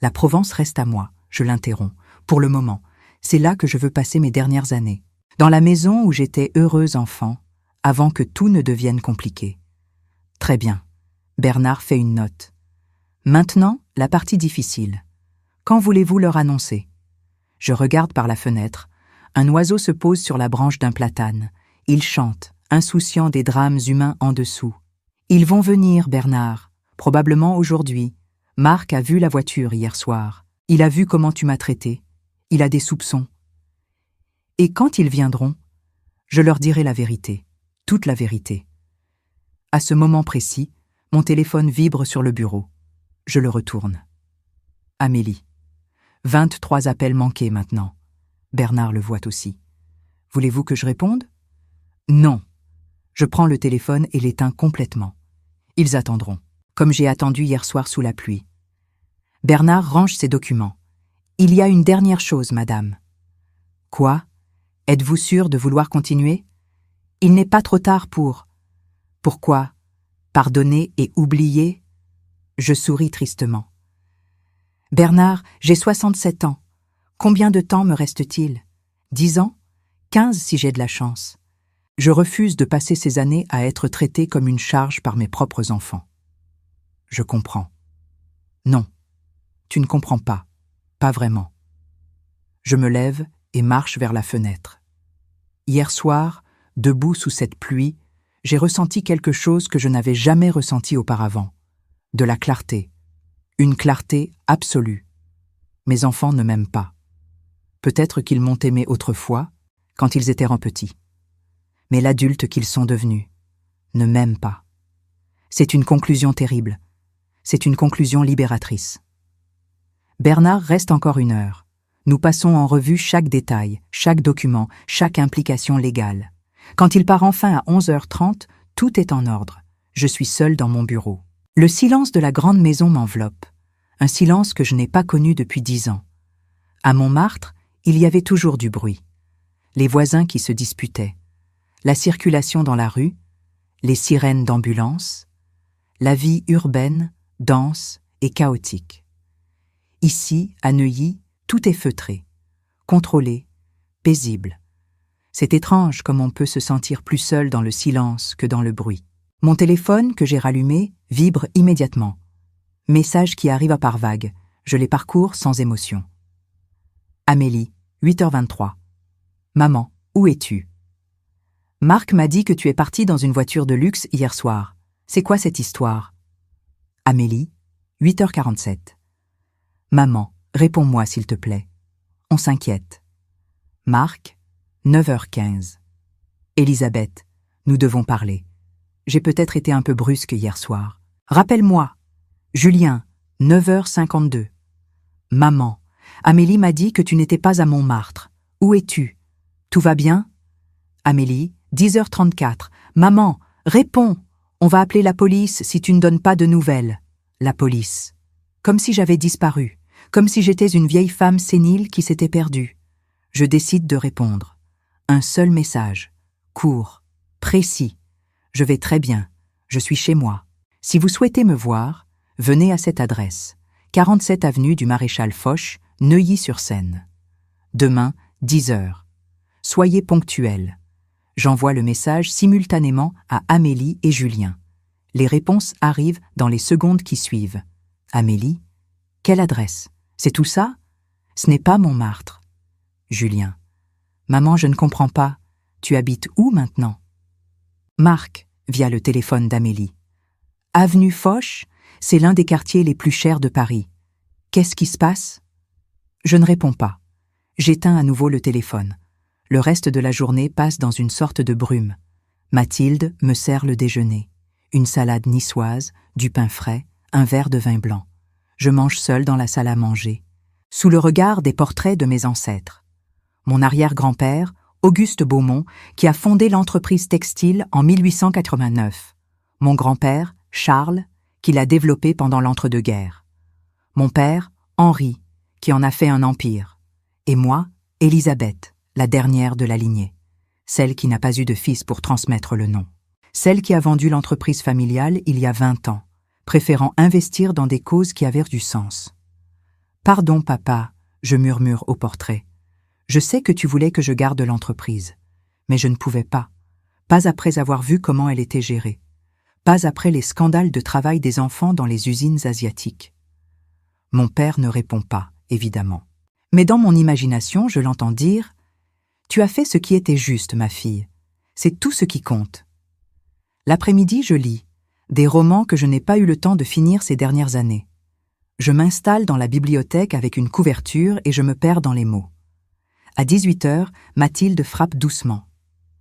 A: La Provence reste à moi, je l'interromps. Pour le moment, c'est là que je veux passer mes dernières années. Dans la maison où j'étais heureuse enfant, avant que tout ne devienne compliqué. Très bien. Bernard fait une note. Maintenant, la partie difficile. Quand voulez-vous leur annoncer? Je regarde par la fenêtre. Un oiseau se pose sur la branche d'un platane. Il chante, insouciant des drames humains en dessous. Ils vont venir, Bernard. Probablement aujourd'hui. Marc a vu la voiture hier soir. Il a vu comment tu m'as traité. Il a des soupçons. Et quand ils viendront, je leur dirai la vérité, toute la vérité. À ce moment précis, mon téléphone vibre sur le bureau. Je le retourne. Amélie. 23 appels manqués maintenant. Bernard le voit aussi. Voulez-vous que je réponde? Non. Je prends le téléphone et l'éteins complètement. Ils attendront, comme j'ai attendu hier soir sous la pluie. Bernard range ses documents. Il y a une dernière chose, madame. Quoi? Êtes-vous sûre de vouloir continuer? Il n'est pas trop tard pour... Pourquoi? Pardonner et oublier? Je souris tristement. Bernard, j'ai 67 ans. Combien de temps me reste-t-il? 10 ans? 15 si j'ai de la chance. Je refuse de passer ces années à être traité comme une charge par mes propres enfants. Je comprends. Non, tu ne comprends pas. Pas vraiment. Je me lève et marche vers la fenêtre. Hier soir, debout sous cette pluie, j'ai ressenti quelque chose que je n'avais jamais ressenti auparavant. De la clarté. Une clarté absolue. Mes enfants ne m'aiment pas. Peut-être qu'ils m'ont aimé autrefois, quand ils étaient petits. Mais l'adulte qu'ils sont devenus ne m'aiment pas. C'est une conclusion terrible. C'est une conclusion libératrice. Bernard reste encore 1 heure. Nous passons en revue chaque détail, chaque document, chaque implication légale. Quand il part enfin à 11h30, tout est en ordre. Je suis seule dans mon bureau. Le silence de la grande maison m'enveloppe. Un silence que je n'ai pas connu depuis 10 ans. À Montmartre, il y avait toujours du bruit. Les voisins qui se disputaient. La circulation dans la rue, les sirènes d'ambulance, la vie urbaine, dense et chaotique. Ici, à Neuilly, tout est feutré, contrôlé, paisible. C'est étrange comme on peut se sentir plus seul dans le silence que dans le bruit. Mon téléphone, que j'ai rallumé, vibre immédiatement. Messages qui arrivent par vagues, je les parcours sans émotion. Amélie, 8h23. Maman, où es-tu? Marc m'a dit que tu es partie dans une voiture de luxe hier soir. C'est quoi cette histoire? Amélie, 8h47. Maman, réponds-moi s'il te plaît. On s'inquiète. Marc, 9h15. Elisabeth, nous devons parler. J'ai peut-être été un peu brusque hier soir. Rappelle-moi. Julien, 9h52. Maman, Amélie m'a dit que tu n'étais pas à Montmartre. Où es-tu? Tout va bien? Amélie, 10h34. Maman, réponds. On va appeler la police si tu ne donnes pas de nouvelles. La police. Comme si j'avais disparu. Comme si j'étais une vieille femme sénile qui s'était perdue. Je décide de répondre. Un seul message. Court. Précis. Je vais très bien. Je suis chez moi. Si vous souhaitez me voir, venez à cette adresse. 47 avenue du Maréchal Foch, Neuilly-sur-Seine. Demain, 10h. Soyez ponctuels. J'envoie le message simultanément à Amélie et Julien. Les réponses arrivent dans les secondes qui suivent. Amélie, quelle adresse? C'est tout ça? Ce n'est pas Montmartre. Julien, maman, je ne comprends pas. Tu habites où maintenant? Marc, via le téléphone d'Amélie. Avenue Foch, c'est l'un des quartiers les plus chers de Paris. Qu'est-ce qui se passe? Je ne réponds pas. J'éteins à nouveau le téléphone. Le reste de la journée passe dans une sorte de brume. Mathilde me sert le déjeuner. Une salade niçoise, du pain frais, un verre de vin blanc. Je mange seule dans la salle à manger, sous le regard des portraits de mes ancêtres. Mon arrière-grand-père, Auguste Beaumont, qui a fondé l'entreprise textile en 1889. Mon grand-père, Charles, qui l'a développé pendant l'entre-deux-guerres. Mon père, Henri, qui en a fait un empire. Et moi, Élisabeth, la dernière de la lignée. Celle qui n'a pas eu de fils pour transmettre le nom. Celle qui a vendu l'entreprise familiale il y a 20 ans, préférant investir dans des causes qui avaient du sens. « Pardon, papa », je murmure au portrait. « Je sais que tu voulais que je garde l'entreprise, mais je ne pouvais pas. Pas après avoir vu comment elle était gérée. Pas après les scandales de travail des enfants dans les usines asiatiques. » Mon père ne répond pas, évidemment. Mais dans mon imagination, je l'entends dire « Tu as fait ce qui était juste, ma fille. C'est tout ce qui compte. » L'après-midi, je lis des romans que je n'ai pas eu le temps de finir ces dernières années. Je m'installe dans la bibliothèque avec une couverture et je me perds dans les mots. À 18h, Mathilde frappe doucement.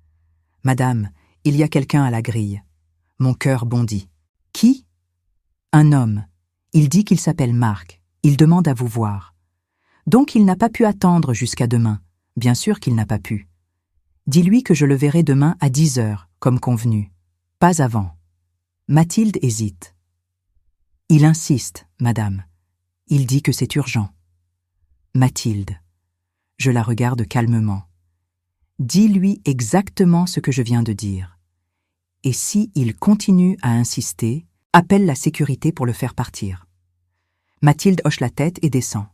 A: « Madame, il y a quelqu'un à la grille. » Mon cœur bondit. « Qui ?»« Un homme. Il dit qu'il s'appelle Marc. Il demande à vous voir. » Donc il n'a pas pu attendre jusqu'à demain. Bien sûr qu'il n'a pas pu. Dis-lui que je le verrai demain à 10 heures, comme convenu. Pas avant. Mathilde hésite. Il insiste, madame. Il dit que c'est urgent. Mathilde. Je la regarde calmement. Dis-lui exactement ce que je viens de dire. Et si il continue à insister, appelle la sécurité pour le faire partir. Mathilde hoche la tête et descend.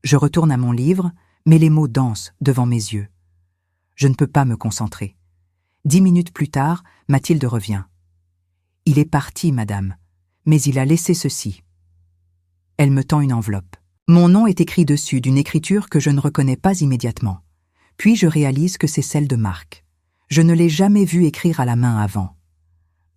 A: Je retourne à mon livre, mais les mots dansent devant mes yeux. Je ne peux pas me concentrer. 10 minutes plus tard, Mathilde revient. Il est parti, madame, mais il a laissé ceci. Elle me tend une enveloppe. Mon nom est écrit dessus d'une écriture que je ne reconnais pas immédiatement. Puis je réalise que c'est celle de Marc. Je ne l'ai jamais vu écrire à la main avant.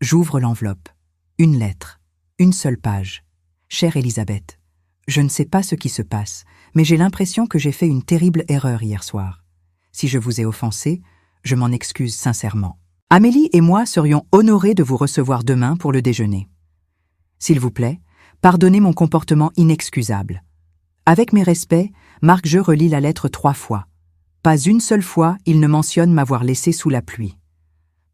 A: J'ouvre l'enveloppe. Une lettre. Une seule page. Chère Elisabeth, je ne sais pas ce qui se passe, mais j'ai l'impression que j'ai fait une terrible erreur hier soir. Si je vous ai offensé, je m'en excuse sincèrement. Amélie et moi serions honorés de vous recevoir demain pour le déjeuner. S'il vous plaît, pardonnez mon comportement inexcusable. Avec mes respects, Marc, je relis la lettre 3 fois. Pas une seule fois, il ne mentionne m'avoir laissé sous la pluie.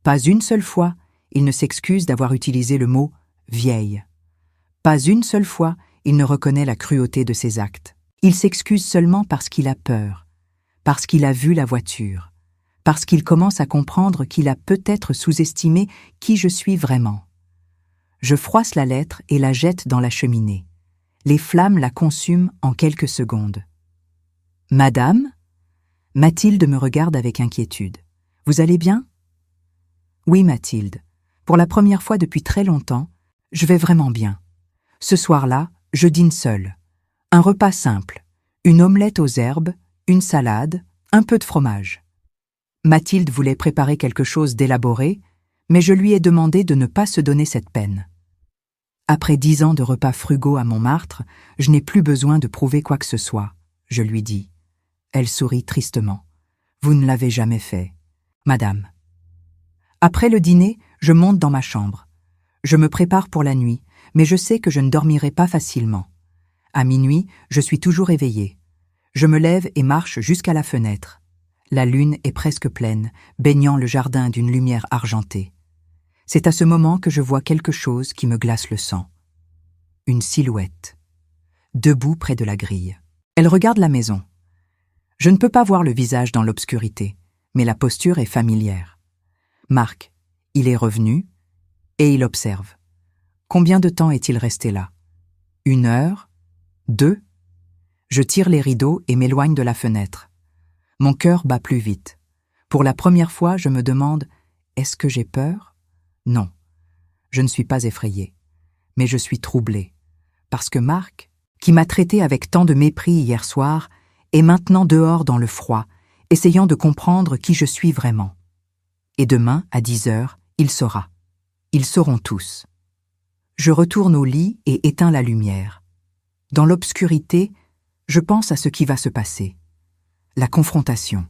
A: Pas une seule fois, il ne s'excuse d'avoir utilisé le mot « vieille ». Pas une seule fois, il ne reconnaît la cruauté de ses actes. Il s'excuse seulement parce qu'il a peur, parce qu'il a vu la voiture, parce qu'il commence à comprendre qu'il a peut-être sous-estimé qui je suis vraiment. Je froisse la lettre et la jette dans la cheminée. Les flammes la consument en quelques secondes. « Madame ?» Mathilde me regarde avec inquiétude. « Vous allez bien ?» ?»« Oui, Mathilde. Pour la première fois depuis très longtemps, je vais vraiment bien. Ce soir-là, je dîne seule. Un repas simple, une omelette aux herbes, une salade, un peu de fromage. » Mathilde voulait préparer quelque chose d'élaboré, mais je lui ai demandé de ne pas se donner cette peine. Après 10 ans de repas frugaux à Montmartre, je n'ai plus besoin de prouver quoi que ce soit, je lui dis. Elle sourit tristement. Vous ne l'avez jamais fait, madame. Après le dîner, je monte dans ma chambre. Je me prépare pour la nuit, mais je sais que je ne dormirai pas facilement. À minuit, je suis toujours éveillée. Je me lève et marche jusqu'à la fenêtre. La lune est presque pleine, baignant le jardin d'une lumière argentée. C'est à ce moment que je vois quelque chose qui me glace le sang. Une silhouette, debout près de la grille. Elle regarde la maison. Je ne peux pas voir le visage dans l'obscurité, mais la posture est familière. Marc, il est revenu et il observe. Combien de temps est-il resté là? 1 heure? 2? Je tire les rideaux et m'éloigne de la fenêtre. Mon cœur bat plus vite. Pour la première fois, je me demande, est-ce que j'ai peur? Non, je ne suis pas effrayée, mais je suis troublée, parce que Marc, qui m'a traité avec tant de mépris hier soir, est maintenant dehors dans le froid, essayant de comprendre qui je suis vraiment. Et demain, à 10 heures, il saura. Ils sauront tous. Je retourne au lit et éteins la lumière. Dans l'obscurité, je pense à ce qui va se passer. La confrontation,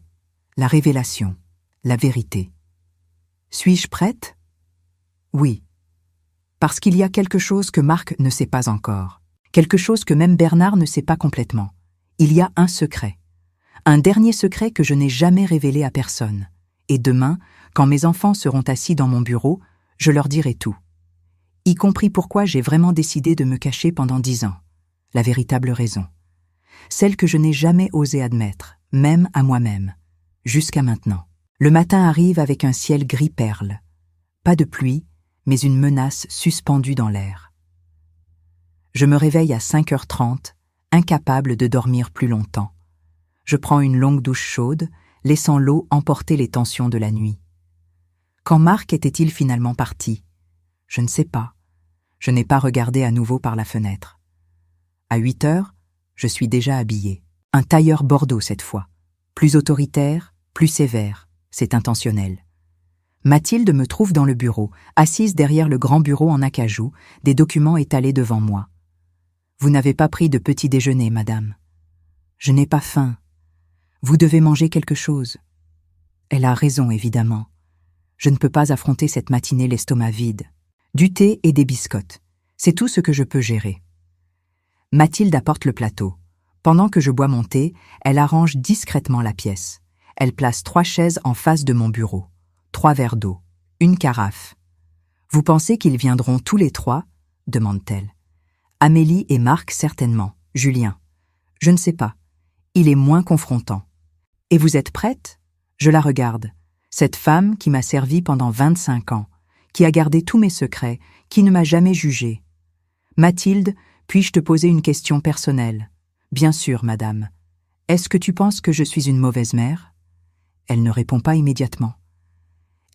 A: la révélation, la vérité. Suis-je prête? Oui. Parce qu'il y a quelque chose que Marc ne sait pas encore. Quelque chose que même Bernard ne sait pas complètement. Il y a un secret. Un dernier secret que je n'ai jamais révélé à personne. Et demain, quand mes enfants seront assis dans mon bureau, je leur dirai tout. Y compris pourquoi j'ai vraiment décidé de me cacher pendant 10 ans. La véritable raison. Celle que je n'ai jamais osé admettre, même à moi-même. Jusqu'à maintenant. Le matin arrive avec un ciel gris perle. Pas de pluie, mais une menace suspendue dans l'air. Je me réveille à 5h30, incapable de dormir plus longtemps. Je prends une longue douche chaude, laissant l'eau emporter les tensions de la nuit. Quand Marc était-il finalement parti? Je ne sais pas. Je n'ai pas regardé à nouveau par la fenêtre. À 8 heures, je suis déjà habillée. Un tailleur bordeaux cette fois. Plus autoritaire, plus sévère. C'est intentionnel. Mathilde me trouve dans le bureau, assise derrière le grand bureau en acajou, des documents étalés devant moi. « Vous n'avez pas pris de petit déjeuner, madame. »« Je n'ai pas faim. Vous devez manger quelque chose. » Elle a raison, évidemment. Je ne peux pas affronter cette matinée l'estomac vide. Du thé et des biscottes. C'est tout ce que je peux gérer. Mathilde apporte le plateau. Pendant que je bois mon thé, elle arrange discrètement la pièce. Elle place 3 chaises en face de mon bureau. 3 verres d'eau. Une carafe. « Vous pensez qu'ils viendront tous les 3 ?» demande-t-elle. « Amélie et Marc certainement. Julien. Je ne sais pas. Il est moins confrontant. »« Et vous êtes prête ?» Je la regarde. Cette femme qui m'a servi pendant 25 ans, qui a gardé tous mes secrets, qui ne m'a jamais jugée. « Mathilde, puis-je te poser une question personnelle ?»« Bien sûr, madame. Est-ce que tu penses que je suis une mauvaise mère ?» Elle ne répond pas immédiatement.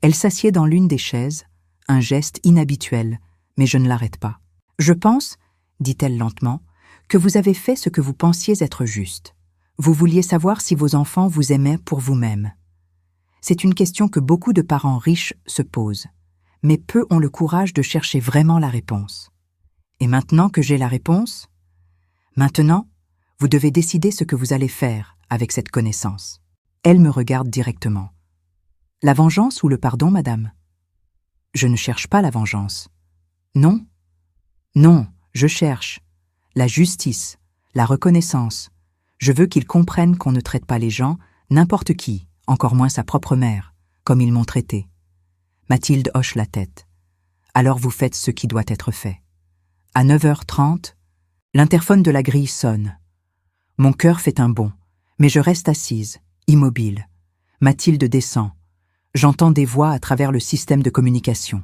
A: Elle s'assied dans l'une des chaises, un geste inhabituel, mais je ne l'arrête pas. « Je pense, dit-elle lentement, que vous avez fait ce que vous pensiez être juste. Vous vouliez savoir si vos enfants vous aimaient pour vous-même. C'est une question que beaucoup de parents riches se posent, mais peu ont le courage de chercher vraiment la réponse. Et maintenant que j'ai la réponse, maintenant, vous devez décider ce que vous allez faire avec cette connaissance. » Elle me regarde directement. « La vengeance ou le pardon, madame ? » Je ne cherche pas la vengeance. Non ? Non, je cherche la justice, la reconnaissance. Je veux qu'ils comprennent qu'on ne traite pas les gens, n'importe qui, encore moins sa propre mère, comme ils m'ont traité. Mathilde hoche la tête. Alors vous faites ce qui doit être fait. À 9h30, l'interphone de la grille sonne. Mon cœur fait un bond, mais je reste assise, immobile. Mathilde descend. J'entends des voix à travers le système de communication.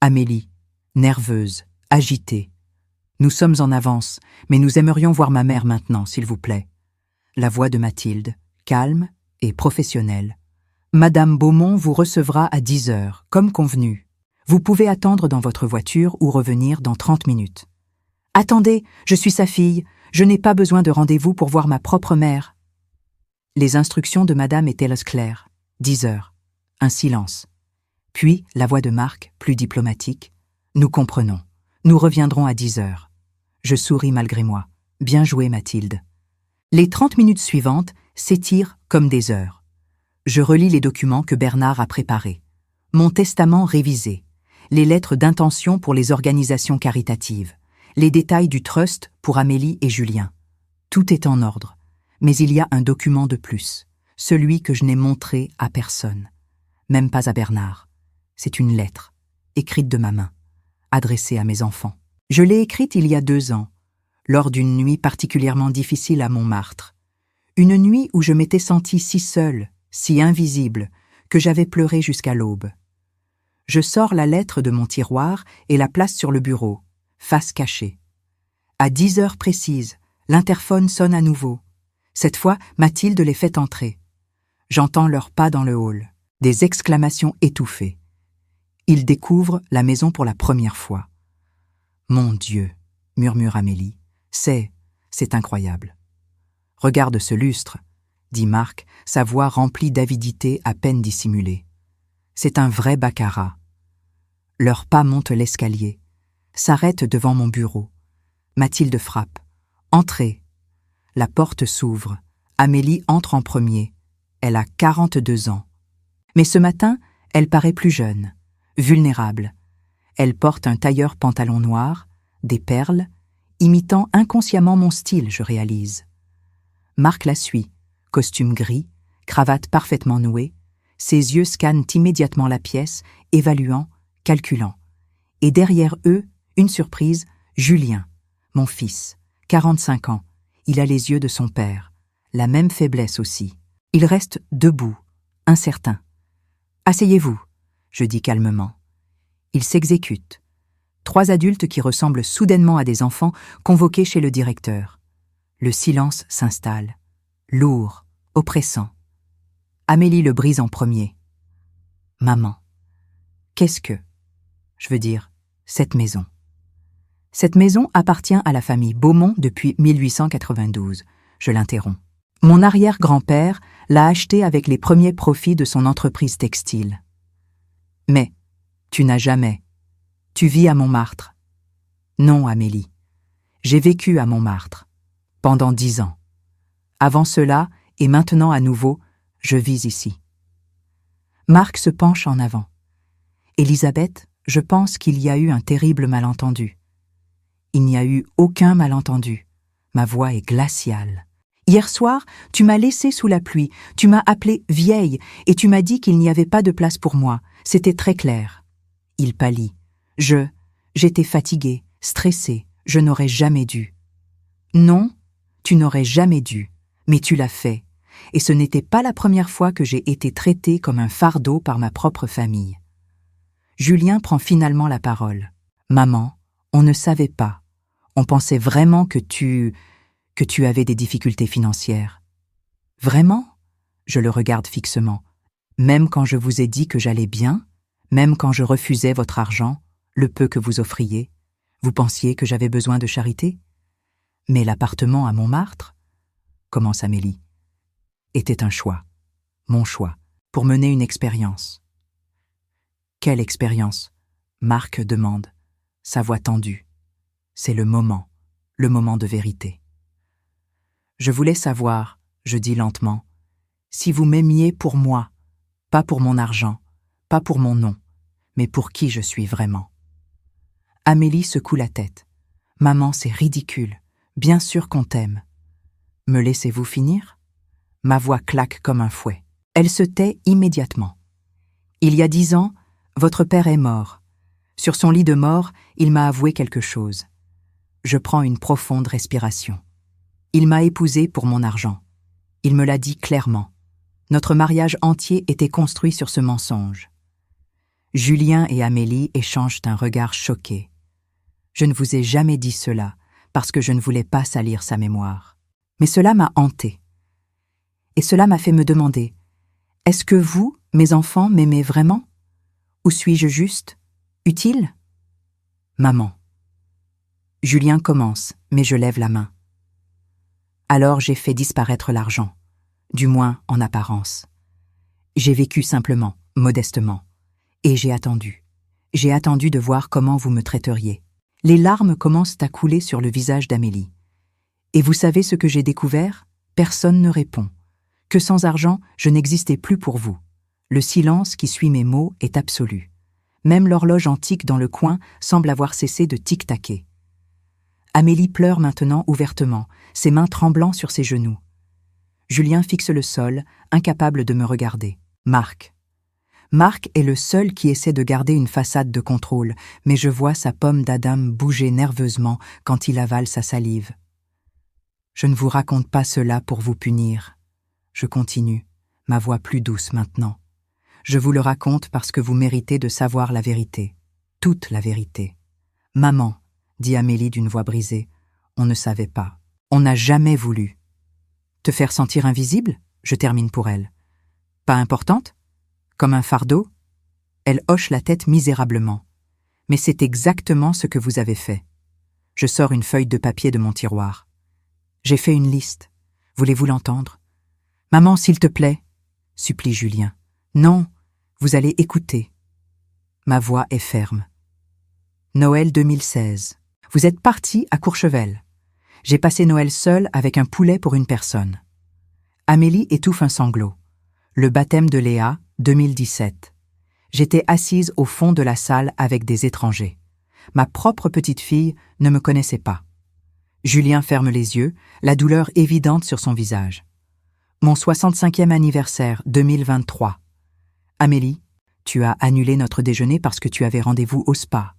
A: Amélie, nerveuse, agitée. Nous sommes en avance, mais nous aimerions voir ma mère maintenant, s'il vous plaît. La voix de Mathilde, calme et professionnelle. Madame Beaumont vous recevra à 10h, comme convenu. Vous pouvez attendre dans votre voiture ou revenir dans 30 minutes. Attendez, je suis sa fille, je n'ai pas besoin de rendez-vous pour voir ma propre mère. Les instructions de madame étaient claires. 10h. Un silence. Puis, la voix de Marc, plus diplomatique. Nous comprenons. Nous reviendrons à 10h. Je souris malgré moi. Bien joué, Mathilde. Les 30 minutes suivantes s'étirent comme des heures. Je relis les documents que Bernard a préparés. Mon testament révisé. Les lettres d'intention pour les organisations caritatives. Les détails du trust pour Amélie et Julien. Tout est en ordre. Mais il y a un document de plus. Celui que je n'ai montré à personne. Même pas à Bernard. C'est une lettre, écrite de ma main, adressée à mes enfants. Je l'ai écrite il y a 2 ans, lors d'une nuit particulièrement difficile à Montmartre. Une nuit où je m'étais sentie si seule, si invisible, que j'avais pleuré jusqu'à l'aube. Je sors la lettre de mon tiroir et la place sur le bureau, face cachée. À 10h précises, l'interphone sonne à nouveau. Cette fois, Mathilde les fait entrer. J'entends leurs pas dans le hall. Des exclamations étouffées. Ils découvrent la maison pour la première fois. « Mon Dieu !» murmure Amélie. « C'est incroyable. »« Regarde ce lustre !» dit Marc, sa voix remplie d'avidité à peine dissimulée. « C'est un vrai baccarat. » Leurs pas montent l'escalier, s'arrêtent devant mon bureau. Mathilde frappe. « Entrez !» La porte s'ouvre. Amélie entre en premier. Elle a 42 ans. Mais ce matin, elle paraît plus jeune, vulnérable. Elle porte un tailleur pantalon noir, des perles, imitant inconsciemment mon style, je réalise. Marc la suit, costume gris, cravate parfaitement nouée. Ses yeux scannent immédiatement la pièce, évaluant, calculant. Et derrière eux, une surprise, Julien, mon fils, 45 ans. Il a les yeux de son père, la même faiblesse aussi. Il reste debout, incertain. « Asseyez-vous », je dis calmement. Il s'exécute. 3 adultes qui ressemblent soudainement à des enfants convoqués chez le directeur. Le silence s'installe, lourd, oppressant. Amélie le brise en premier. « Maman, qu'est-ce que... je veux dire, cette maison ?» Cette maison appartient à la famille Beaumont depuis 1892. Je l'interromps. Mon arrière-grand-père l'a achetée avec les premiers profits de son entreprise textile. Mais tu n'as jamais. Tu vis à Montmartre. Non, Amélie. J'ai vécu à Montmartre. Pendant 10 ans. Avant cela, et maintenant à nouveau, je vis ici. Marc se penche en avant. Élisabeth, je pense qu'il y a eu un terrible malentendu. Il n'y a eu aucun malentendu. Ma voix est glaciale. Hier soir, tu m'as laissée sous la pluie, tu m'as appelée vieille et tu m'as dit qu'il n'y avait pas de place pour moi. C'était très clair. Il pâlit. J'étais fatiguée, stressée, je n'aurais jamais dû. Non, tu n'aurais jamais dû, mais tu l'as fait. Et ce n'était pas la première fois que j'ai été traitée comme un fardeau par ma propre famille. Julien prend finalement la parole. Maman, on ne savait pas. On pensait vraiment que tu avais des difficultés financières. Vraiment? Je le regarde fixement. Même quand je vous ai dit que j'allais bien, même quand je refusais votre argent, le peu que vous offriez, vous pensiez que j'avais besoin de charité? Mais l'appartement à Montmartre, commence Amélie, était un choix, mon choix, pour mener une expérience. Quelle expérience? Marc demande, sa voix tendue. C'est le moment de vérité. Je voulais savoir, je dis lentement, si vous m'aimiez pour moi, pas pour mon argent, pas pour mon nom, mais pour qui je suis vraiment. Amélie secoue la tête. Maman, c'est ridicule. Bien sûr qu'on t'aime. Me laissez-vous finir? Ma voix claque comme un fouet. Elle se tait immédiatement. Il y a 10 ans, votre père est mort. Sur son lit de mort, il m'a avoué quelque chose. Je prends une profonde respiration. Il m'a épousée pour mon argent. Il me l'a dit clairement. Notre mariage entier était construit sur ce mensonge. Julien et Amélie échangent un regard choqué. Je ne vous ai jamais dit cela, parce que je ne voulais pas salir sa mémoire. Mais cela m'a hantée. Et cela m'a fait me demander, est-ce que vous, mes enfants, m'aimez vraiment? Ou suis-je juste? Utile? Maman. Julien commence, mais je lève la main. Alors j'ai fait disparaître l'argent, du moins en apparence. J'ai vécu simplement, modestement. Et j'ai attendu. J'ai attendu de voir comment vous me traiteriez. Les larmes commencent à couler sur le visage d'Amélie. Et vous savez ce que j'ai découvert? Personne ne répond. Que sans argent, je n'existais plus pour vous. Le silence qui suit mes mots est absolu. Même l'horloge antique dans le coin semble avoir cessé de tic-taquer. Amélie pleure maintenant ouvertement, ses mains tremblant sur ses genoux. Julien fixe le sol, incapable de me regarder. Marc. Marc est le seul qui essaie de garder une façade de contrôle, mais je vois sa pomme d'Adam bouger nerveusement quand il avale sa salive. Je ne vous raconte pas cela pour vous punir. Je continue, ma voix plus douce maintenant. Je vous le raconte parce que vous méritez de savoir la vérité, toute la vérité. Maman, dit Amélie d'une voix brisée, on ne savait pas. On n'a jamais voulu. Te faire sentir invisible? Je termine pour elle. Pas importante? Comme un fardeau? Elle hoche la tête misérablement. Mais c'est exactement ce que vous avez fait. Je sors une feuille de papier de mon tiroir. J'ai fait une liste. Voulez-vous l'entendre? Maman, s'il te plaît, supplie Julien. Non, vous allez écouter. Ma voix est ferme. Noël 2016. Vous êtes parti à Courchevel. J'ai passé Noël seul avec un poulet pour une personne. Amélie étouffe un sanglot. Le baptême de Léa, 2017. J'étais assise au fond de la salle avec des étrangers. Ma propre petite fille ne me connaissait pas. Julien ferme les yeux, la douleur évidente sur son visage. Mon 65e anniversaire, 2023. Amélie, tu as annulé notre déjeuner parce que tu avais rendez-vous au spa.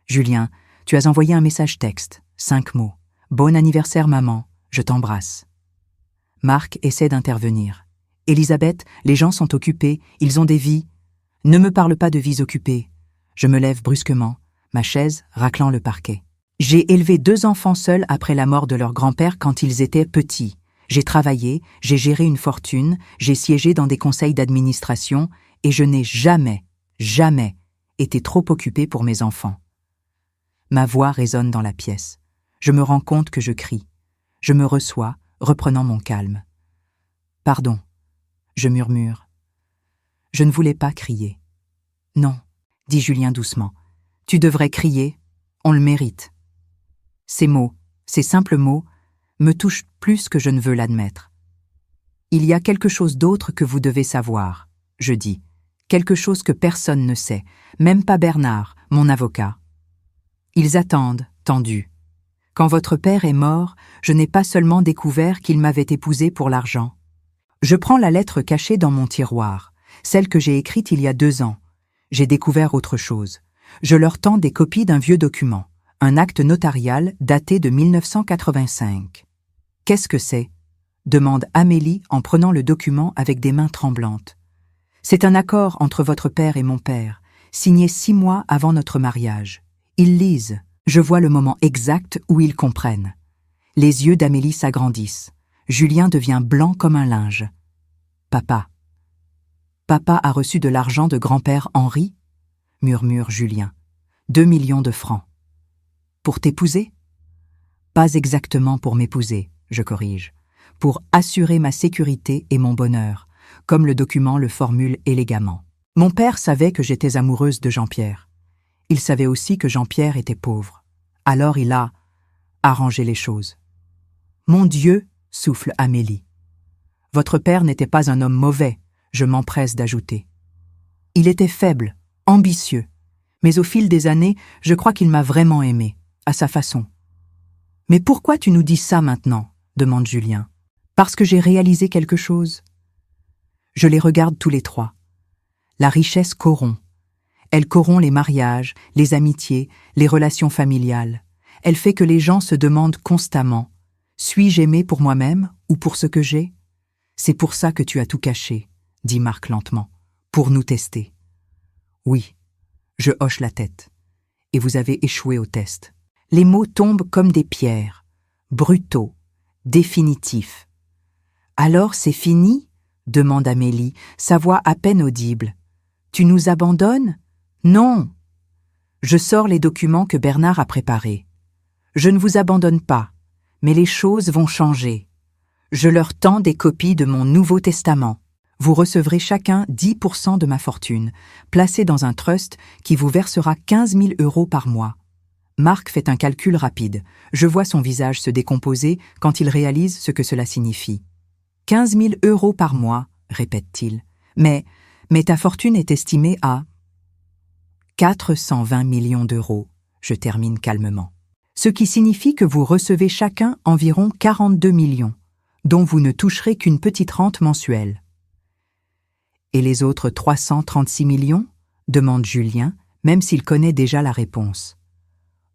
A: Julien, tu as envoyé un message texte, 5 mots. Bon anniversaire maman, je t'embrasse. Marc essaie d'intervenir. Élisabeth, les gens sont occupés, ils ont des vies. Ne me parle pas de vies occupées. Je me lève brusquement, ma chaise raclant le parquet. J'ai élevé 2 enfants seuls après la mort de leur grand-père quand ils étaient petits. J'ai travaillé, j'ai géré une fortune, j'ai siégé dans des conseils d'administration et je n'ai jamais été trop occupée pour mes enfants. Ma voix résonne dans la pièce. Je me rends compte que je crie. Je me reçois, reprenant mon calme. Pardon, je murmure. Je ne voulais pas crier. Non, dit Julien doucement. Tu devrais crier, on le mérite. Ces mots, ces simples mots, me touchent plus que je ne veux l'admettre. Il y a quelque chose d'autre que vous devez savoir, je dis. Quelque chose que personne ne sait, même pas Bernard, mon avocat. Ils attendent, tendus. Quand votre père est mort, je n'ai pas seulement découvert qu'il m'avait épousée pour l'argent. Je prends la lettre cachée dans mon tiroir, celle que j'ai écrite il y a 2 ans. J'ai découvert autre chose. Je leur tends des copies d'un vieux document, un acte notarial daté de 1985. « Qu'est-ce que c'est » demande Amélie en prenant le document avec des mains tremblantes. « C'est un accord entre votre père et mon père, signé 6 mois avant notre mariage. Ils lisent. Je vois le moment exact où ils comprennent. » Les yeux d'Amélie s'agrandissent. Julien devient blanc comme un linge. « Papa. Papa a reçu de l'argent de grand-père Henri ?» murmure Julien. 2 millions de francs. « Pour t'épouser ?» Pas exactement pour m'épouser, je corrige. Pour assurer ma sécurité et mon bonheur, comme le document le formule élégamment. Mon père savait que j'étais amoureuse de Jean-Pierre. Il savait aussi que Jean-Pierre était pauvre. Alors il a arrangé les choses. « Mon Dieu !» souffle Amélie. « Votre père n'était pas un homme mauvais, je m'empresse d'ajouter. Il était faible, ambitieux, mais au fil des années, je crois qu'il m'a vraiment aimé, à sa façon. »« Mais pourquoi tu nous dis ça maintenant ?» demande Julien. « Parce que j'ai réalisé quelque chose. » Je les regarde tous les trois. La richesse corrompt. Elle corrompt les mariages, les amitiés, les relations familiales. Elle fait que les gens se demandent constamment « Suis-je aimé pour moi-même ou pour ce que j'ai ?» C'est pour ça que tu as tout caché, dit Marc lentement, pour nous tester. Oui, je hoche la tête. Et vous avez échoué au test. Les mots tombent comme des pierres, brutaux, définitifs. Alors c'est fini ? Demande Amélie, sa voix à peine audible. Tu nous abandonnes ? Non. Je sors les documents que Bernard a préparés. Je ne vous abandonne pas, mais les choses vont changer. Je leur tends des copies de mon Nouveau Testament. Vous recevrez chacun 10% de ma fortune, placée dans un trust qui vous versera 15 000 € par mois. Marc fait un calcul rapide. Je vois son visage se décomposer quand il réalise ce que cela signifie. 15 000 € par mois, répète-t-il. Mais ta fortune est estimée à 420 millions d'euros, je termine calmement. Ce qui signifie que vous recevez chacun environ 42 millions, dont vous ne toucherez qu'une petite rente mensuelle. Et les autres 336 millions, demande Julien, même s'il connaît déjà la réponse.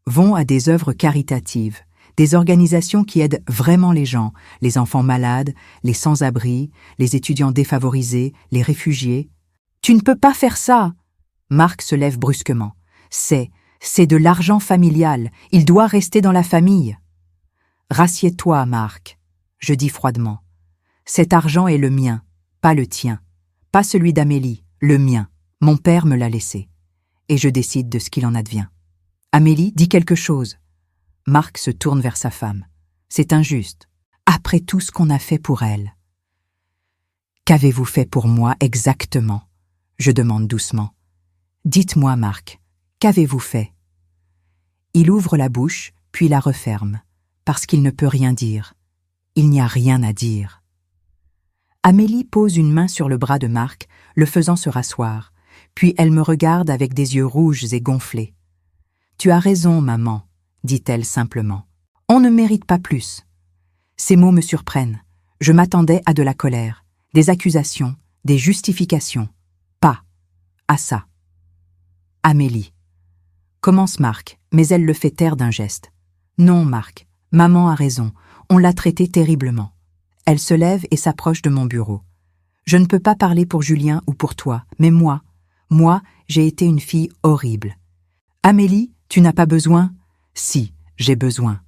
A: Vont à des œuvres caritatives, des organisations qui aident vraiment les gens, les enfants malades, les sans-abri, les étudiants défavorisés, les réfugiés. Tu ne peux pas faire ça! Marc se lève brusquement. C'est de l'argent familial, il doit rester dans la famille. Rassieds-toi, Marc, je dis froidement. Cet argent est le mien, pas le tien, pas celui d'Amélie, le mien. Mon père me l'a laissé, et je décide de ce qu'il en advient. Amélie dit quelque chose. Marc se tourne vers sa femme. C'est injuste, après tout ce qu'on a fait pour elle. Qu'avez-vous fait pour moi exactement ? Je demande doucement. Dites-moi, Marc, qu'avez-vous fait ? Il ouvre la bouche, puis la referme, parce qu'il ne peut rien dire. Il n'y a rien à dire. Amélie pose une main sur le bras de Marc, le faisant se rasseoir, puis elle me regarde avec des yeux rouges et gonflés. « Tu as raison, maman, » dit-elle simplement. « On ne mérite pas plus. » Ces mots me surprennent. Je m'attendais à de la colère, des accusations, des justifications. Pas à ça. Amélie. Commence Marc, mais elle le fait taire d'un geste. Non, Marc, maman a raison, on l'a traitée terriblement. Elle se lève et s'approche de mon bureau. Je ne peux pas parler pour Julien ou pour toi, mais moi, j'ai été une fille horrible. Amélie, tu n'as pas besoin ? Si, j'ai besoin.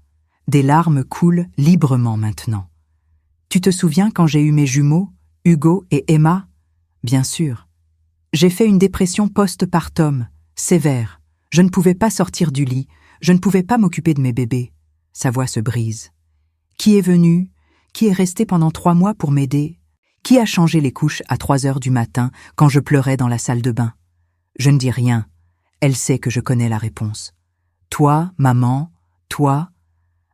A: Des larmes coulent librement maintenant. Tu te souviens quand j'ai eu mes jumeaux, Hugo et Emma ? Bien sûr. J'ai fait une dépression post-partum, sévère. Je ne pouvais pas sortir du lit, je ne pouvais pas m'occuper de mes bébés. Sa voix se brise. Qui est venu ? Qui est resté pendant 3 mois pour m'aider ? Qui a changé les couches à 3 heures du matin quand je pleurais dans la salle de bain ? Je ne dis rien. Elle sait que je connais la réponse. Toi, maman, toi,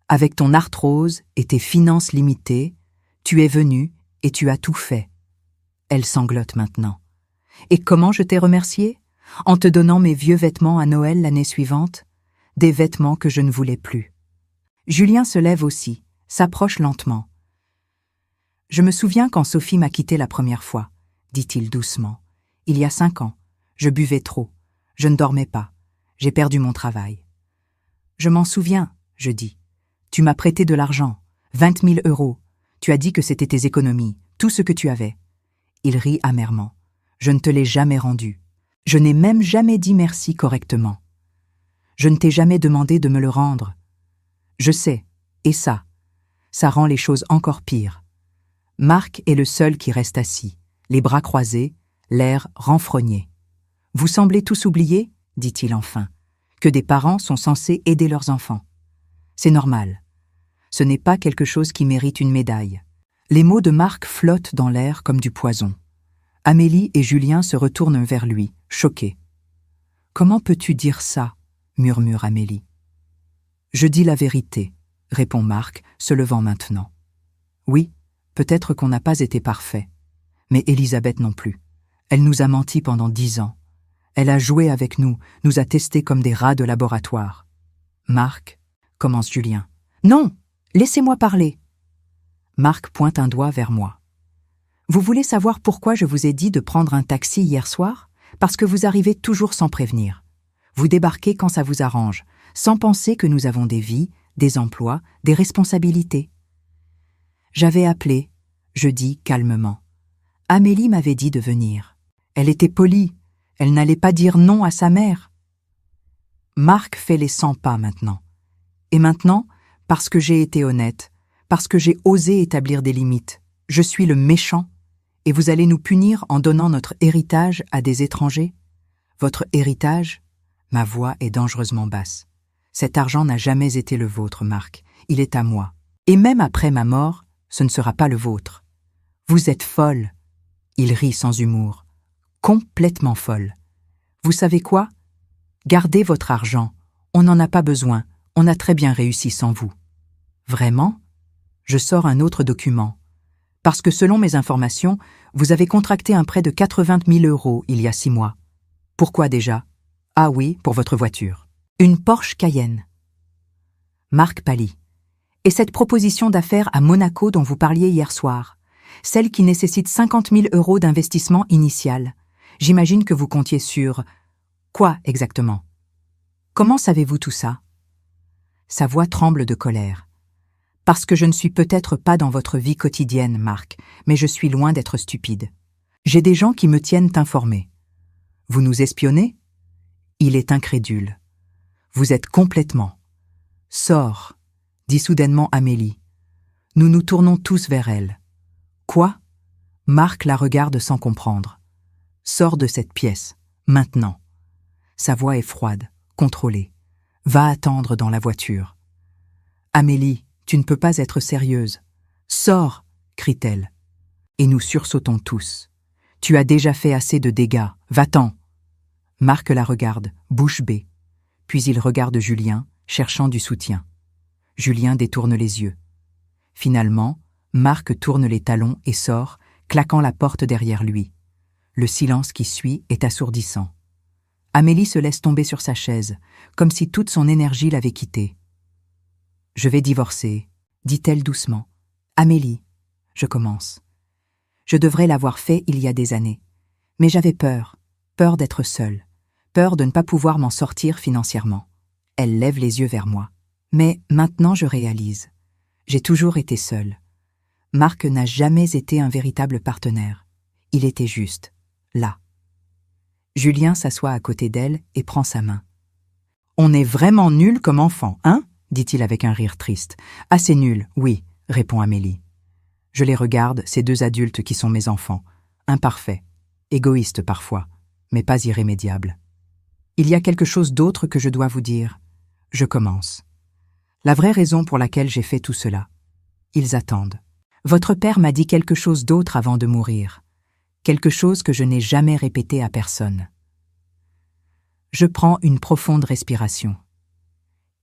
A: avec ton arthrose et tes finances limitées, tu es venue et tu as tout fait. Elle sanglote maintenant. Et comment je t'ai remercié ? En te donnant mes vieux vêtements à Noël l'année suivante ? Des vêtements que je ne voulais plus. Julien se lève aussi, s'approche lentement. Je me souviens quand Sophie m'a quitté la première fois, dit-il doucement. Il y a 5 ans, je buvais trop, je ne dormais pas, j'ai perdu mon travail. Je m'en souviens, je dis. Tu m'as prêté de l'argent, 20 000 €. Tu as dit que c'était tes économies, tout ce que tu avais. Il rit amèrement. Je ne te l'ai jamais rendu. Je n'ai même jamais dit merci correctement. Je ne t'ai jamais demandé de me le rendre. Je sais, et ça rend les choses encore pires. Marc est le seul qui reste assis, les bras croisés, l'air renfrogné. Vous semblez tous oublier, dit-il enfin, que des parents sont censés aider leurs enfants. C'est normal. Ce n'est pas quelque chose qui mérite une médaille. Les mots de Marc flottent dans l'air comme du poison. Amélie et Julien se retournent vers lui, choqués. « Comment peux-tu dire ça ?» murmure Amélie. « Je dis la vérité », répond Marc, se levant maintenant. « Oui, peut-être qu'on n'a pas été parfait. Mais Élisabeth non plus. Elle nous a menti pendant 10 ans. Elle a joué avec nous, nous a testés comme des rats de laboratoire. »« Marc, » commence Julien. « Non, laissez-moi parler. » Marc pointe un doigt vers moi. « Vous voulez savoir pourquoi je vous ai dit de prendre un taxi hier soir ? Parce que vous arrivez toujours sans prévenir. Vous débarquez quand ça vous arrange, sans penser que nous avons des vies, des emplois, des responsabilités. » J'avais appelé, je dis calmement. Amélie m'avait dit de venir. Elle était polie, elle n'allait pas dire non à sa mère. Marc fait les 100 pas maintenant. Et maintenant, parce que j'ai été honnête, parce que j'ai osé établir des limites, je suis le méchant, et vous allez nous punir en donnant notre héritage à des étrangers ? Votre héritage ? Ma voix est dangereusement basse. Cet argent n'a jamais été le vôtre, Marc. Il est à moi. Et même après ma mort, ce ne sera pas le vôtre. Vous êtes folle. Il rit sans humour. Complètement folle. Vous savez quoi ? Gardez votre argent. On n'en a pas besoin. On a très bien réussi sans vous. Vraiment ? Je sors un autre document. Parce que selon mes informations, vous avez contracté un prêt de 80 000 € il y a 6 mois. Pourquoi déjà ? Ah oui, pour votre voiture. Une Porsche Cayenne. Marc pâlit. Et cette proposition d'affaires à Monaco dont vous parliez hier soir, celle qui nécessite 50 000 € d'investissement initial. J'imagine que vous comptiez sur... Quoi exactement ? Comment savez-vous tout ça ? Sa voix tremble de colère. Parce que je ne suis peut-être pas dans votre vie quotidienne, Marc, mais je suis loin d'être stupide. J'ai des gens qui me tiennent informé. Vous nous espionnez ? Il est incrédule. Vous êtes complètement. Sors, dit soudainement Amélie. Nous nous tournons tous vers elle. Quoi ? Marc la regarde sans comprendre. Sors de cette pièce, maintenant. Sa voix est froide, contrôlée. Va attendre dans la voiture. Amélie, tu ne peux pas être sérieuse. Sors, crie-t-elle. Et nous sursautons tous. Tu as déjà fait assez de dégâts, va-t'en. Marc la regarde, bouche bée. Puis il regarde Julien, cherchant du soutien. Julien détourne les yeux. Finalement, Marc tourne les talons et sort, claquant la porte derrière lui. Le silence qui suit est assourdissant. Amélie se laisse tomber sur sa chaise, comme si toute son énergie l'avait quittée. « Je vais divorcer », dit-elle doucement. « Amélie, je commence. Je devrais l'avoir fait il y a des années. Mais j'avais peur d'être seule, peur de ne pas pouvoir m'en sortir financièrement. » Elle lève les yeux vers moi. « Mais maintenant je réalise. J'ai toujours été seule. Marc n'a jamais été un véritable partenaire. Il était juste, là. » Julien s'assoit à côté d'elle et prend sa main. « On est vraiment nuls comme enfants, hein ?» dit-il avec un rire triste. « Assez nuls, oui, » répond Amélie. Je les regarde, ces 2 adultes qui sont mes enfants, imparfaits, égoïstes parfois, mais pas irrémédiables. Il y a quelque chose d'autre que je dois vous dire. Je commence. La vraie raison pour laquelle j'ai fait tout cela. Ils attendent. Votre père m'a dit quelque chose d'autre avant de mourir. Quelque chose que je n'ai jamais répété à personne. Je prends une profonde respiration.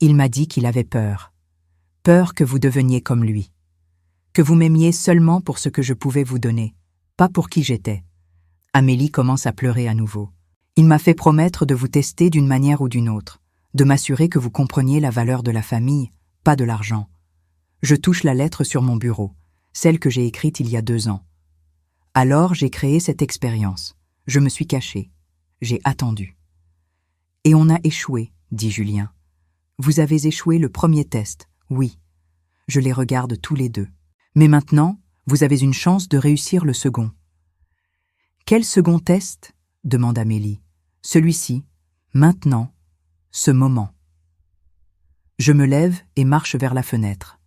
A: Il m'a dit qu'il avait peur. Peur que vous deveniez comme lui. Que vous m'aimiez seulement pour ce que je pouvais vous donner, pas pour qui j'étais. Amélie commence à pleurer à nouveau. Il m'a fait promettre de vous tester d'une manière ou d'une autre, de m'assurer que vous compreniez la valeur de la famille, pas de l'argent. Je touche la lettre sur mon bureau, celle que j'ai écrite il y a 2 ans. Alors j'ai créé cette expérience. Je me suis caché. J'ai attendu. Et on a échoué, dit Julien. Vous avez échoué le premier test, oui. Je les regarde tous les deux. Mais maintenant, vous avez une chance de réussir le second. Quel second test ? Demande Amélie. Celui-ci, maintenant, ce moment. Je me lève et marche vers la fenêtre.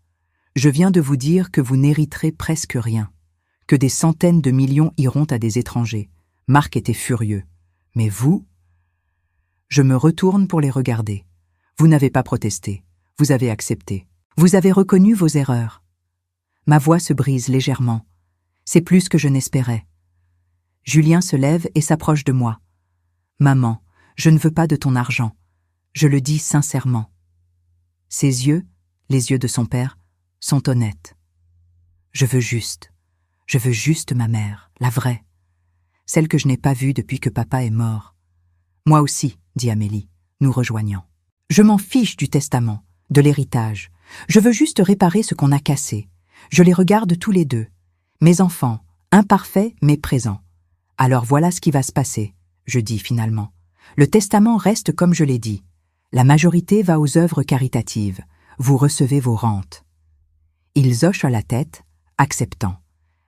A: Je viens de vous dire que vous n'hériterez presque rien, que des centaines de millions iront à des étrangers. Marc était furieux. Mais vous ? Je me retourne pour les regarder. Vous n'avez pas protesté. Vous avez accepté. Vous avez reconnu vos erreurs. Ma voix se brise légèrement. C'est plus que je n'espérais. Julien se lève et s'approche de moi. Maman, je ne veux pas de ton argent. Je le dis sincèrement. Ses yeux, les yeux de son père, sont honnêtes. Je veux juste ma mère, la vraie. Celle que je n'ai pas vue depuis que papa est mort. Moi aussi, dit Amélie, nous rejoignant. Je m'en fiche du testament, de l'héritage. Je veux juste réparer ce qu'on a cassé. Je les regarde tous les deux. Mes enfants, imparfaits mais présents. Alors voilà ce qui va se passer, je dis finalement. Le testament reste comme je l'ai dit. La majorité va aux œuvres caritatives. Vous recevez vos rentes. Ils hochent la tête, acceptant.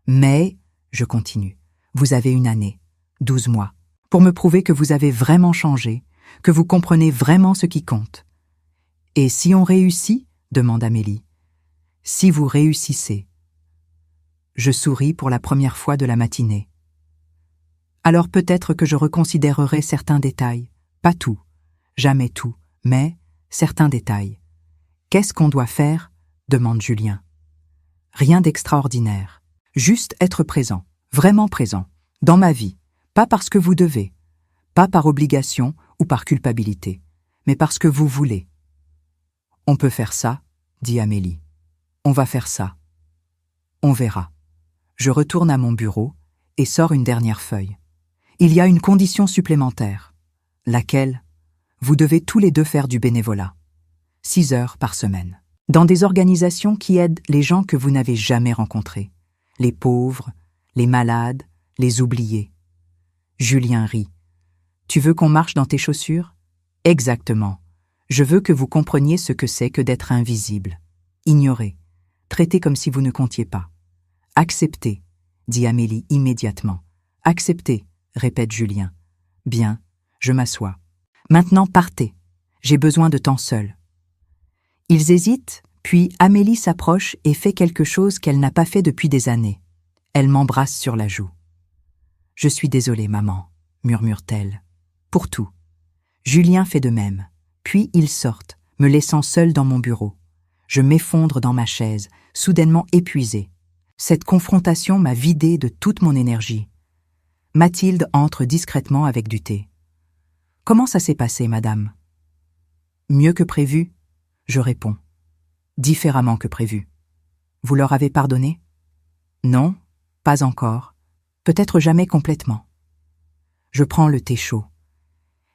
A: Mais, je continue, vous avez 1 année, 12 mois, pour me prouver que vous avez vraiment changé, que vous comprenez vraiment ce qui compte. Et si on réussit ? Demande Amélie. Si vous réussissez. Je souris pour la première fois de la matinée. Alors peut-être que je reconsidérerai certains détails, pas tout, jamais tout, mais certains détails. Qu'est-ce qu'on doit faire ? Demande Julien. Rien d'extraordinaire, juste être présent, vraiment présent, dans ma vie, pas parce que vous devez, pas par obligation ou par culpabilité, mais parce que vous voulez. On peut faire ça, dit Amélie. On va faire ça. On verra. Je retourne à mon bureau et sors une dernière feuille. Il y a une condition supplémentaire. Laquelle ? Vous devez tous les deux faire du bénévolat. 6 heures par semaine. Dans des organisations qui aident les gens que vous n'avez jamais rencontrés. Les pauvres, les malades, les oubliés. Julien rit. Tu veux qu'on marche dans tes chaussures ? Exactement. Je veux que vous compreniez ce que c'est que d'être invisible. Ignoré. Traité comme si vous ne comptiez pas. Accepté, dit Amélie immédiatement. Accepté, répète Julien. Bien, je m'assois. Maintenant partez. J'ai besoin de temps seul. Ils hésitent, puis Amélie s'approche et fait quelque chose qu'elle n'a pas fait depuis des années. Elle m'embrasse sur la joue. Je suis désolée, maman, murmure-t-elle. Pour tout. Julien fait de même. Puis ils sortent, me laissant seule dans mon bureau. Je m'effondre dans ma chaise, soudainement épuisée. Cette confrontation m'a vidée de toute mon énergie. Mathilde entre discrètement avec du thé. « Comment ça s'est passé, madame ?»« Mieux que prévu ?» Je réponds. « Différemment que prévu. »« Vous leur avez pardonné ?»« Non, pas encore. Peut-être jamais complètement. » Je prends le thé chaud.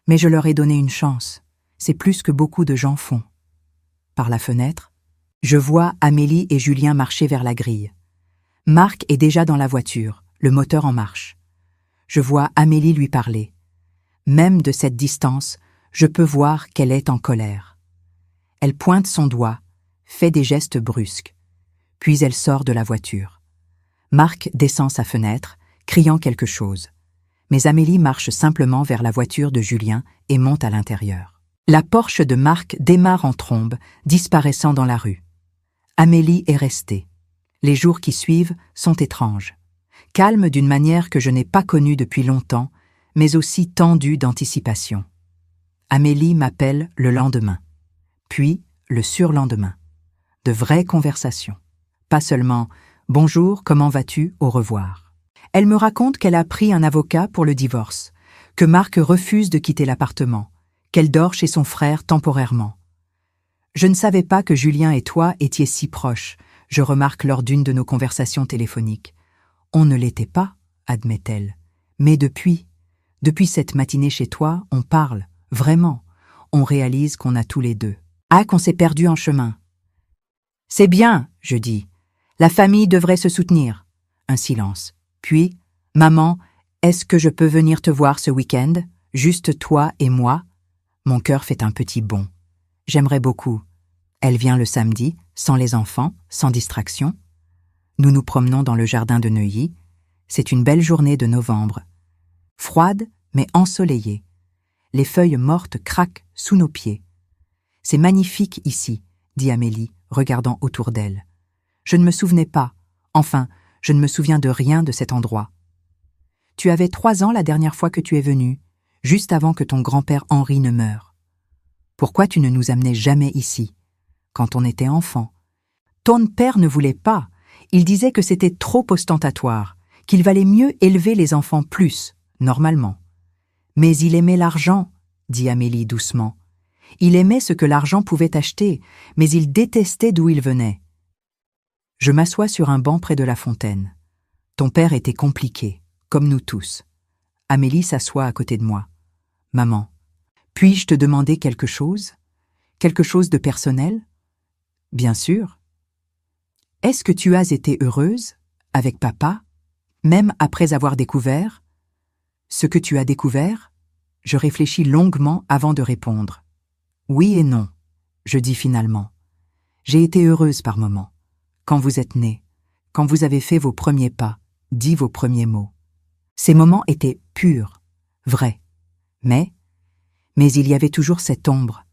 A: Mais je leur ai donné une chance. C'est plus que beaucoup de gens font. Par la fenêtre, je vois Amélie et Julien marcher vers la grille. Marc est déjà dans la voiture, le moteur en marche. Je vois Amélie lui parler. Même de cette distance, je peux voir qu'elle est en colère. Elle pointe son doigt, fait des gestes brusques. Puis elle sort de la voiture. Marc descend sa fenêtre, criant quelque chose. Mais Amélie marche simplement vers la voiture de Julien et monte à l'intérieur. La Porsche de Marc démarre en trombe, disparaissant dans la rue. Amélie est restée. Les jours qui suivent sont étranges. Calme d'une manière que je n'ai pas connue depuis longtemps, mais aussi tendue d'anticipation. Amélie m'appelle le lendemain, puis le surlendemain. De vraies conversations. Pas seulement « Bonjour, comment vas-tu, au revoir ». Elle me raconte qu'elle a pris un avocat pour le divorce, que Marc refuse de quitter l'appartement, qu'elle dort chez son frère temporairement. Je ne savais pas que Julien et toi étiez si proches, je remarque lors d'une de nos conversations téléphoniques. On ne l'était pas, admet-elle. Mais depuis cette matinée chez toi, on parle, vraiment. On réalise qu'on a tous les deux. Ah, qu'on s'est perdu en chemin. C'est bien, je dis. La famille devrait se soutenir. Un silence. Puis, maman, est-ce que je peux venir te voir ce week-end? Juste toi et moi? Mon cœur fait un petit bond. J'aimerais beaucoup. Elle vient le samedi, sans les enfants, sans distraction. Nous nous promenons dans le jardin de Neuilly. C'est une belle journée de novembre. Froide, mais ensoleillée. Les feuilles mortes craquent sous nos pieds. C'est magnifique ici, dit Amélie, regardant autour d'elle. Je ne me souvenais pas. Enfin, je ne me souviens de rien de cet endroit. Tu avais 3 ans la dernière fois que tu es venu, juste avant que ton grand-père Henri ne meure. Pourquoi tu ne nous amenais jamais ici, quand on était enfant? Ton père ne voulait pas. Il disait que c'était trop ostentatoire, qu'il valait mieux élever les enfants plus, normalement. Mais il aimait l'argent, dit Amélie doucement. Il aimait ce que l'argent pouvait acheter, mais il détestait d'où il venait. Je m'assois sur un banc près de la fontaine. Ton père était compliqué, comme nous tous. Amélie s'assoit à côté de moi. Maman, puis-je te demander quelque chose? Quelque chose de personnel? Bien sûr. Est-ce que tu as été heureuse, avec papa, même après avoir découvert? Ce que tu as découvert? Je réfléchis longuement avant de répondre. Oui et non, je dis finalement. J'ai été heureuse par moments. Quand vous êtes né, quand vous avez fait vos premiers pas, dit vos premiers mots. Ces moments étaient purs, vrais. Mais il y avait toujours cette ombre,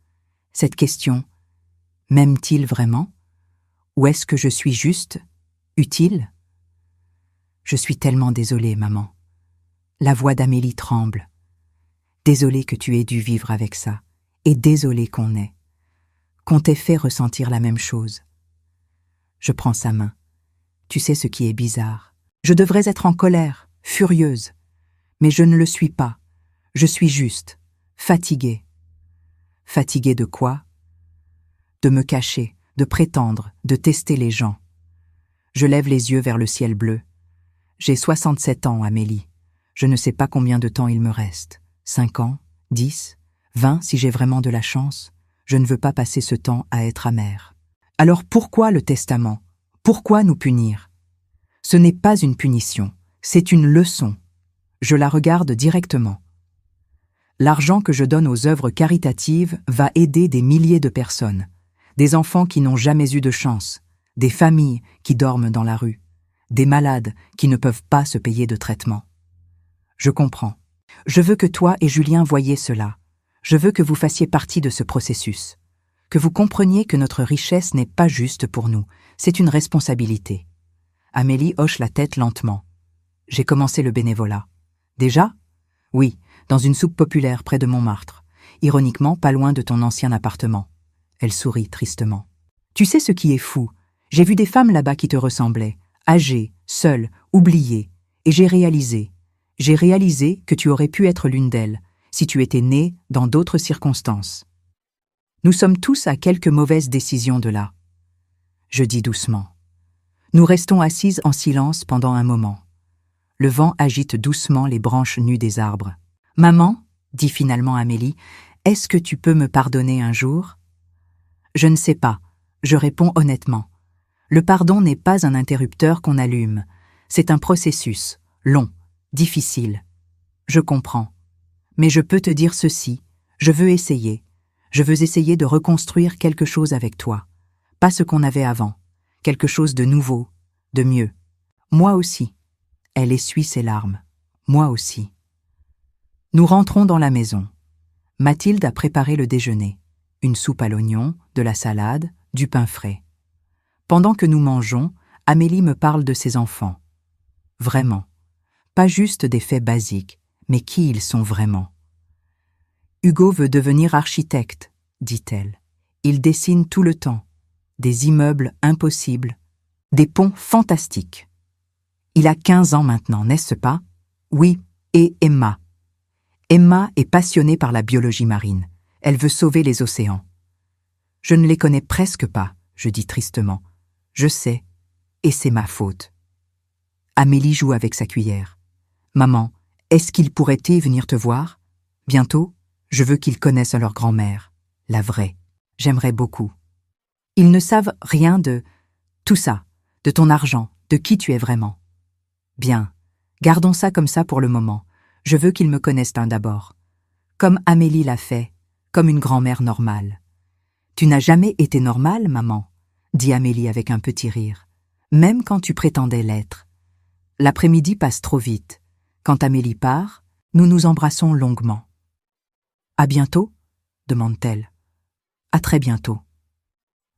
A: cette question. M'aime-t-il vraiment? Ou est-ce que je suis juste, utile? Je suis tellement désolée, maman. La voix d'Amélie tremble. Désolée que tu aies dû vivre avec ça, et désolée qu'on t'ait fait ressentir la même chose. Je prends sa main. Tu sais ce qui est bizarre. Je devrais être en colère, furieuse. Mais je ne le suis pas. Je suis juste, fatiguée. Fatiguée de quoi? De me cacher, de prétendre, de tester les gens. Je lève les yeux vers le ciel bleu. J'ai 67 ans, Amélie. Je ne sais pas combien de temps il me reste. 5 ans, 10, 20 si j'ai vraiment de la chance. Je ne veux pas passer ce temps à être amère. Alors pourquoi le testament? Pourquoi nous punir? Ce n'est pas une punition, c'est une leçon. Je la regarde directement. L'argent que je donne aux œuvres caritatives va aider des milliers de personnes, des enfants qui n'ont jamais eu de chance, des familles qui dorment dans la rue, des malades qui ne peuvent pas se payer de traitement. Je comprends. Je veux que toi et Julien voyiez cela. Je veux que vous fassiez partie de ce processus. Que vous compreniez que notre richesse n'est pas juste pour nous, c'est une responsabilité. Amélie hoche la tête lentement. J'ai commencé le bénévolat. Déjà? Oui, dans une soupe populaire près de Montmartre. Ironiquement, pas loin de ton ancien appartement. Elle sourit tristement. Tu sais ce qui est fou? J'ai vu des femmes là-bas qui te ressemblaient, âgées, seules, oubliées, et j'ai réalisé que tu aurais pu être l'une d'elles, si tu étais née dans d'autres circonstances. Nous sommes tous à quelques mauvaises décisions de là. Je dis doucement. Nous restons assises en silence pendant un moment. Le vent agite doucement les branches nues des arbres. « Maman, dit finalement Amélie, est-ce que tu peux me pardonner un jour? » Je ne sais pas, je réponds honnêtement. Le pardon n'est pas un interrupteur qu'on allume. C'est un processus, long, difficile. Je comprends. Mais je peux te dire ceci, je veux essayer. Je veux essayer de reconstruire quelque chose avec toi. Pas ce qu'on avait avant. Quelque chose de nouveau, de mieux. Moi aussi. Elle essuie ses larmes. Moi aussi. Nous rentrons dans la maison. Mathilde a préparé le déjeuner. Une soupe à l'oignon, de la salade, du pain frais. Pendant que nous mangeons, Amélie me parle de ses enfants. Vraiment. Pas juste des faits basiques, mais qui ils sont vraiment. Hugo veut devenir architecte, dit-elle. Il dessine tout le temps. Des immeubles impossibles. Des ponts fantastiques. Il a 15 ans maintenant, n'est-ce pas? Oui, et Emma. Emma est passionnée par la biologie marine. Elle veut sauver les océans. Je ne les connais presque pas, je dis tristement. Je sais, et c'est ma faute. Amélie joue avec sa cuillère. Maman, est-ce qu'ils pourraient-ils venir te voir? Bientôt? Je veux qu'ils connaissent leur grand-mère, la vraie. J'aimerais beaucoup. Ils ne savent rien de Tout ça, de ton argent, de qui tu es vraiment. Bien, gardons ça comme ça pour le moment. Je veux qu'ils me connaissent d'abord. Comme Amélie l'a fait, comme une grand-mère normale. Tu n'as jamais été normale, maman, dit Amélie avec un petit rire, même quand tu prétendais l'être. L'après-midi passe trop vite. Quand Amélie part, nous nous embrassons longuement. À bientôt, demande-t-elle. À très bientôt.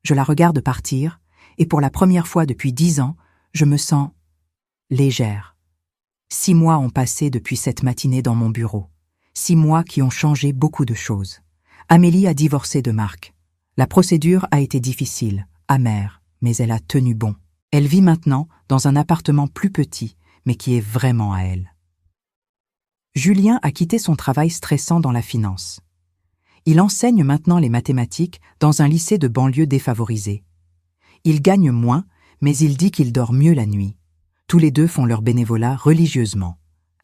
A: Je la regarde partir, et pour la première fois depuis 10 ans, je me sens légère. 6 mois ont passé depuis cette matinée dans mon bureau. 6 mois qui ont changé beaucoup de choses. Amélie a divorcé de Marc. La procédure a été difficile, amère, mais elle a tenu bon. Elle vit maintenant dans un appartement plus petit, mais qui est vraiment à elle. Julien a quitté son travail stressant dans la finance. Il enseigne maintenant les mathématiques dans un lycée de banlieue défavorisé. Il gagne moins, mais il dit qu'il dort mieux la nuit. Tous les deux font leur bénévolat religieusement.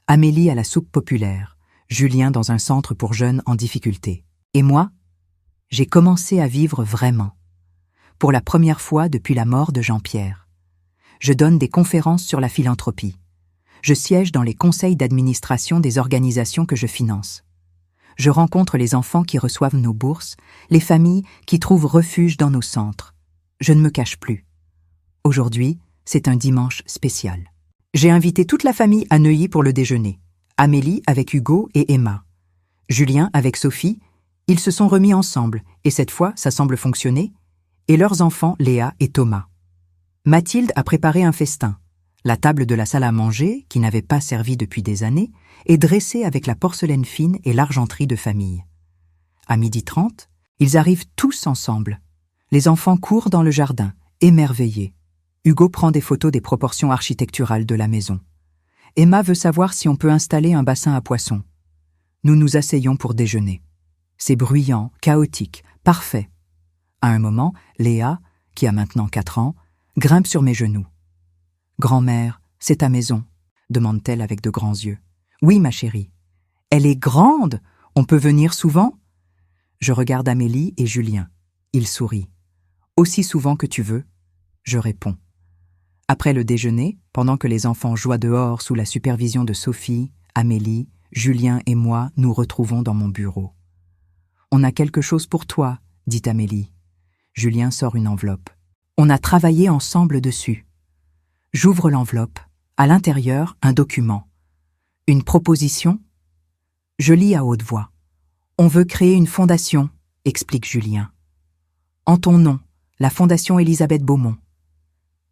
A: Amélie à la soupe populaire, Julien dans un centre pour jeunes en difficulté. Et moi, j'ai commencé à vivre vraiment. Pour la première fois depuis la mort de Jean-Pierre. Je donne des conférences sur la philanthropie. Je siège dans les conseils d'administration des organisations que je finance. Je rencontre les enfants qui reçoivent nos bourses, les familles qui trouvent refuge dans nos centres. Je ne me cache plus. Aujourd'hui, c'est un dimanche spécial. J'ai invité toute la famille à Neuilly pour le déjeuner. Amélie avec Hugo et Emma. Julien avec Sophie. Ils se sont remis ensemble, et cette fois, ça semble fonctionner, et leurs enfants Léa et Thomas. Mathilde a préparé un festin. La table de la salle à manger, qui n'avait pas servi depuis des années, est dressée avec la porcelaine fine et l'argenterie de famille. À 12h30, ils arrivent tous ensemble. Les enfants courent dans le jardin, émerveillés. Hugo prend des photos des proportions architecturales de la maison. Emma veut savoir si on peut installer un bassin à poissons. Nous nous asseyons pour déjeuner. C'est bruyant, chaotique, parfait. À un moment, Léa, qui a maintenant 4 ans, grimpe sur mes genoux. « Grand-mère, c'est ta maison ?» demande-t-elle avec de grands yeux. « Oui, ma chérie. »« Elle est grande. On peut venir souvent ?» Je regarde Amélie et Julien. Ils sourient. « Aussi souvent que tu veux. » Je réponds. Après le déjeuner, pendant que les enfants jouent dehors sous la supervision de Sophie, Amélie, Julien et moi nous retrouvons dans mon bureau. « On a quelque chose pour toi, » dit Amélie. Julien sort une enveloppe. On a travaillé ensemble dessus. J'ouvre l'enveloppe. À l'intérieur, un document. Une proposition. Je lis à haute voix. « On veut créer une fondation, » explique Julien. « En ton nom, la Fondation Élisabeth Beaumont.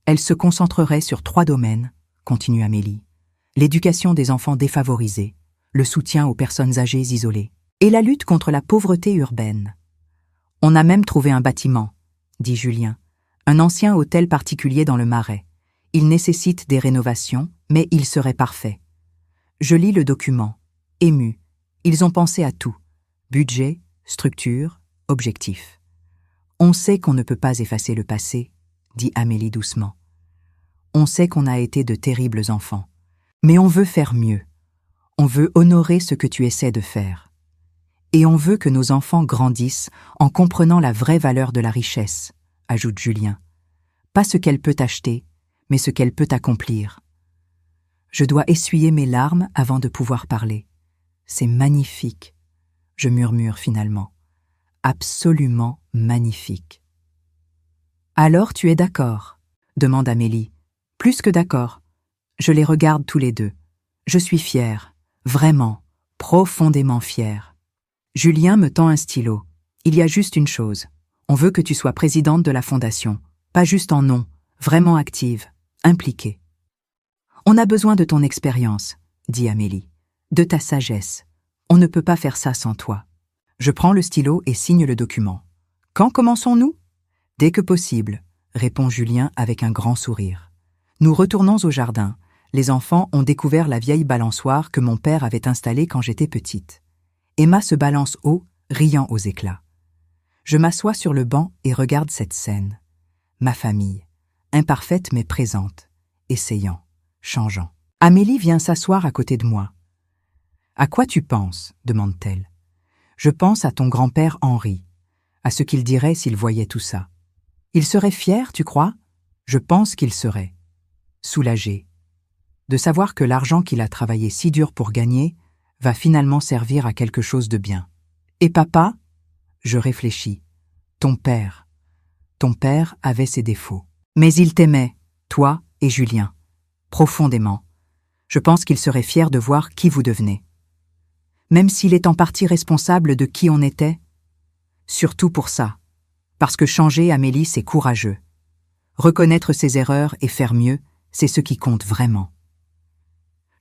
A: Elle se concentrerait sur 3 domaines, » continue Amélie. « L'éducation des enfants défavorisés, le soutien aux personnes âgées isolées et la lutte contre la pauvreté urbaine. On a même trouvé un bâtiment, » dit Julien, « un ancien hôtel particulier dans le Marais. Il nécessite des rénovations, mais il serait parfait. » Je lis le document, ému. Ils ont pensé à tout. Budget, structure, objectif. « On sait qu'on ne peut pas effacer le passé, » dit Amélie doucement. « On sait qu'on a été de terribles enfants. Mais on veut faire mieux. On veut honorer ce que tu essaies de faire. Et on veut que nos enfants grandissent en comprenant la vraie valeur de la richesse, » ajoute Julien. « Pas ce qu'elle peut acheter, mais ce qu'elle peut accomplir. » Je dois essuyer mes larmes avant de pouvoir parler. C'est magnifique, je murmure finalement. Absolument magnifique. « Alors tu es d'accord ?» demande Amélie. « Plus que d'accord. » Je les regarde tous les deux. Je suis fière, vraiment, profondément fière. Julien me tend un stylo. Il y a juste une chose. On veut que tu sois présidente de la fondation. Pas juste en nom, vraiment active, impliquée. On a besoin de ton expérience, dit Amélie. De ta sagesse. On ne peut pas faire ça sans toi. Je prends le stylo et signe le document. Quand commençons-nous ? Dès que possible, répond Julien avec un grand sourire. Nous retournons au jardin. Les enfants ont découvert la vieille balançoire que mon père avait installée quand j'étais petite. Emma se balance haut, riant aux éclats. Je m'assois sur le banc et regarde cette scène. Ma famille, imparfaite mais présente, essayant, changeant. Amélie vient s'asseoir à côté de moi. « À quoi tu penses ?» demande-t-elle. Je pense à ton grand-père Henri, à ce qu'il dirait s'il voyait tout ça. Il serait fier, tu crois ? Je pense qu'il serait soulagé de savoir que l'argent qu'il a travaillé si dur pour gagner va finalement servir à quelque chose de bien. Et papa? Je réfléchis. Ton père avait ses défauts. Mais il t'aimait, toi et Julien, profondément. Je pense qu'il serait fier de voir qui vous devenez. Même s'il est en partie responsable de qui on était. Surtout pour ça. Parce que changer, Amélie, c'est courageux. Reconnaître ses erreurs et faire mieux, c'est ce qui compte vraiment.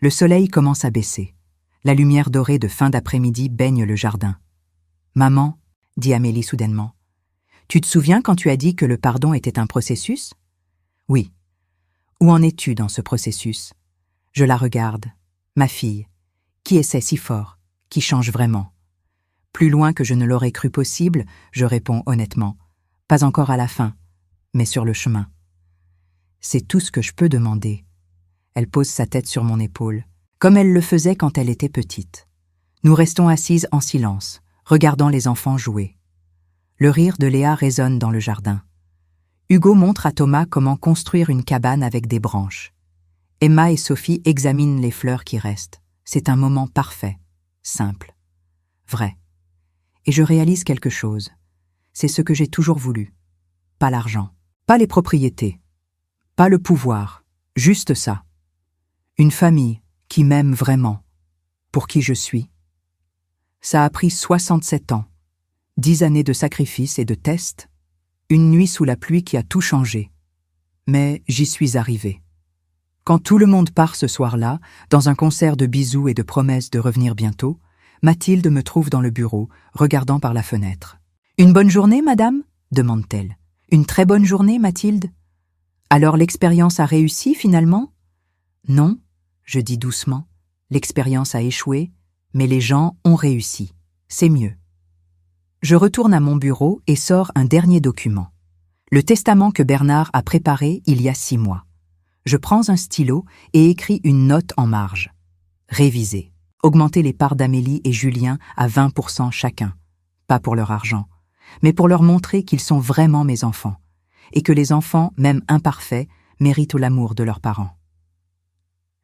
A: Le soleil commence à baisser. La lumière dorée de fin d'après-midi baigne le jardin. « Maman, » dit Amélie soudainement, « tu te souviens quand tu as dit que le pardon était un processus ?»« Oui. Où en es-tu dans ce processus ?» Je la regarde. Ma fille, qui essaie si fort, qui change vraiment. Plus loin que je ne l'aurais cru possible, je réponds honnêtement. Pas encore à la fin, mais sur le chemin. C'est tout ce que je peux demander. Elle pose sa tête sur mon épaule, comme elle le faisait quand elle était petite. Nous restons assises en silence, regardant les enfants jouer. Le rire de Léa résonne dans le jardin. Hugo montre à Thomas comment construire une cabane avec des branches. Emma et Sophie examinent les fleurs qui restent. C'est un moment parfait, simple, vrai. Et je réalise quelque chose. C'est ce que j'ai toujours voulu. Pas l'argent, pas les propriétés, pas le pouvoir, juste ça. Une famille qui m'aime vraiment, pour qui je suis. Ça a pris 67 ans, 10 années de sacrifices et de tests, une nuit sous la pluie qui a tout changé. Mais j'y suis arrivée. Quand tout le monde part ce soir-là, dans un concert de bisous et de promesses de revenir bientôt, Mathilde me trouve dans le bureau, regardant par la fenêtre. « Une bonne journée, madame ?» demande-t-elle. « Une très bonne journée, Mathilde ? Alors l'expérience a réussi, finalement ?»« Non, » je dis doucement. « L'expérience a échoué, mais les gens ont réussi. C'est mieux. » Je retourne à mon bureau et sors un dernier document. Le testament que Bernard a préparé il y a 6 mois. Je prends un stylo et écris une note en marge. Réviser. Augmenter les parts d'Amélie et Julien à 20% chacun. Pas pour leur argent, mais pour leur montrer qu'ils sont vraiment mes enfants, et que les enfants, même imparfaits, méritent l'amour de leurs parents.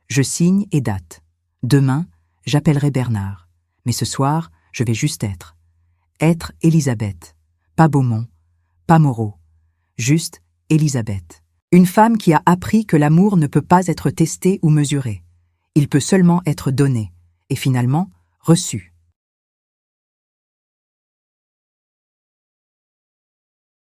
A: Je signe et date. Demain, j'appellerai Bernard. Mais ce soir, je vais juste être. Être Elisabeth. Pas Beaumont, pas Moreau. Juste Elisabeth. Une femme qui a appris que l'amour ne peut pas être testé ou mesuré. Il peut seulement être donné, et finalement reçu.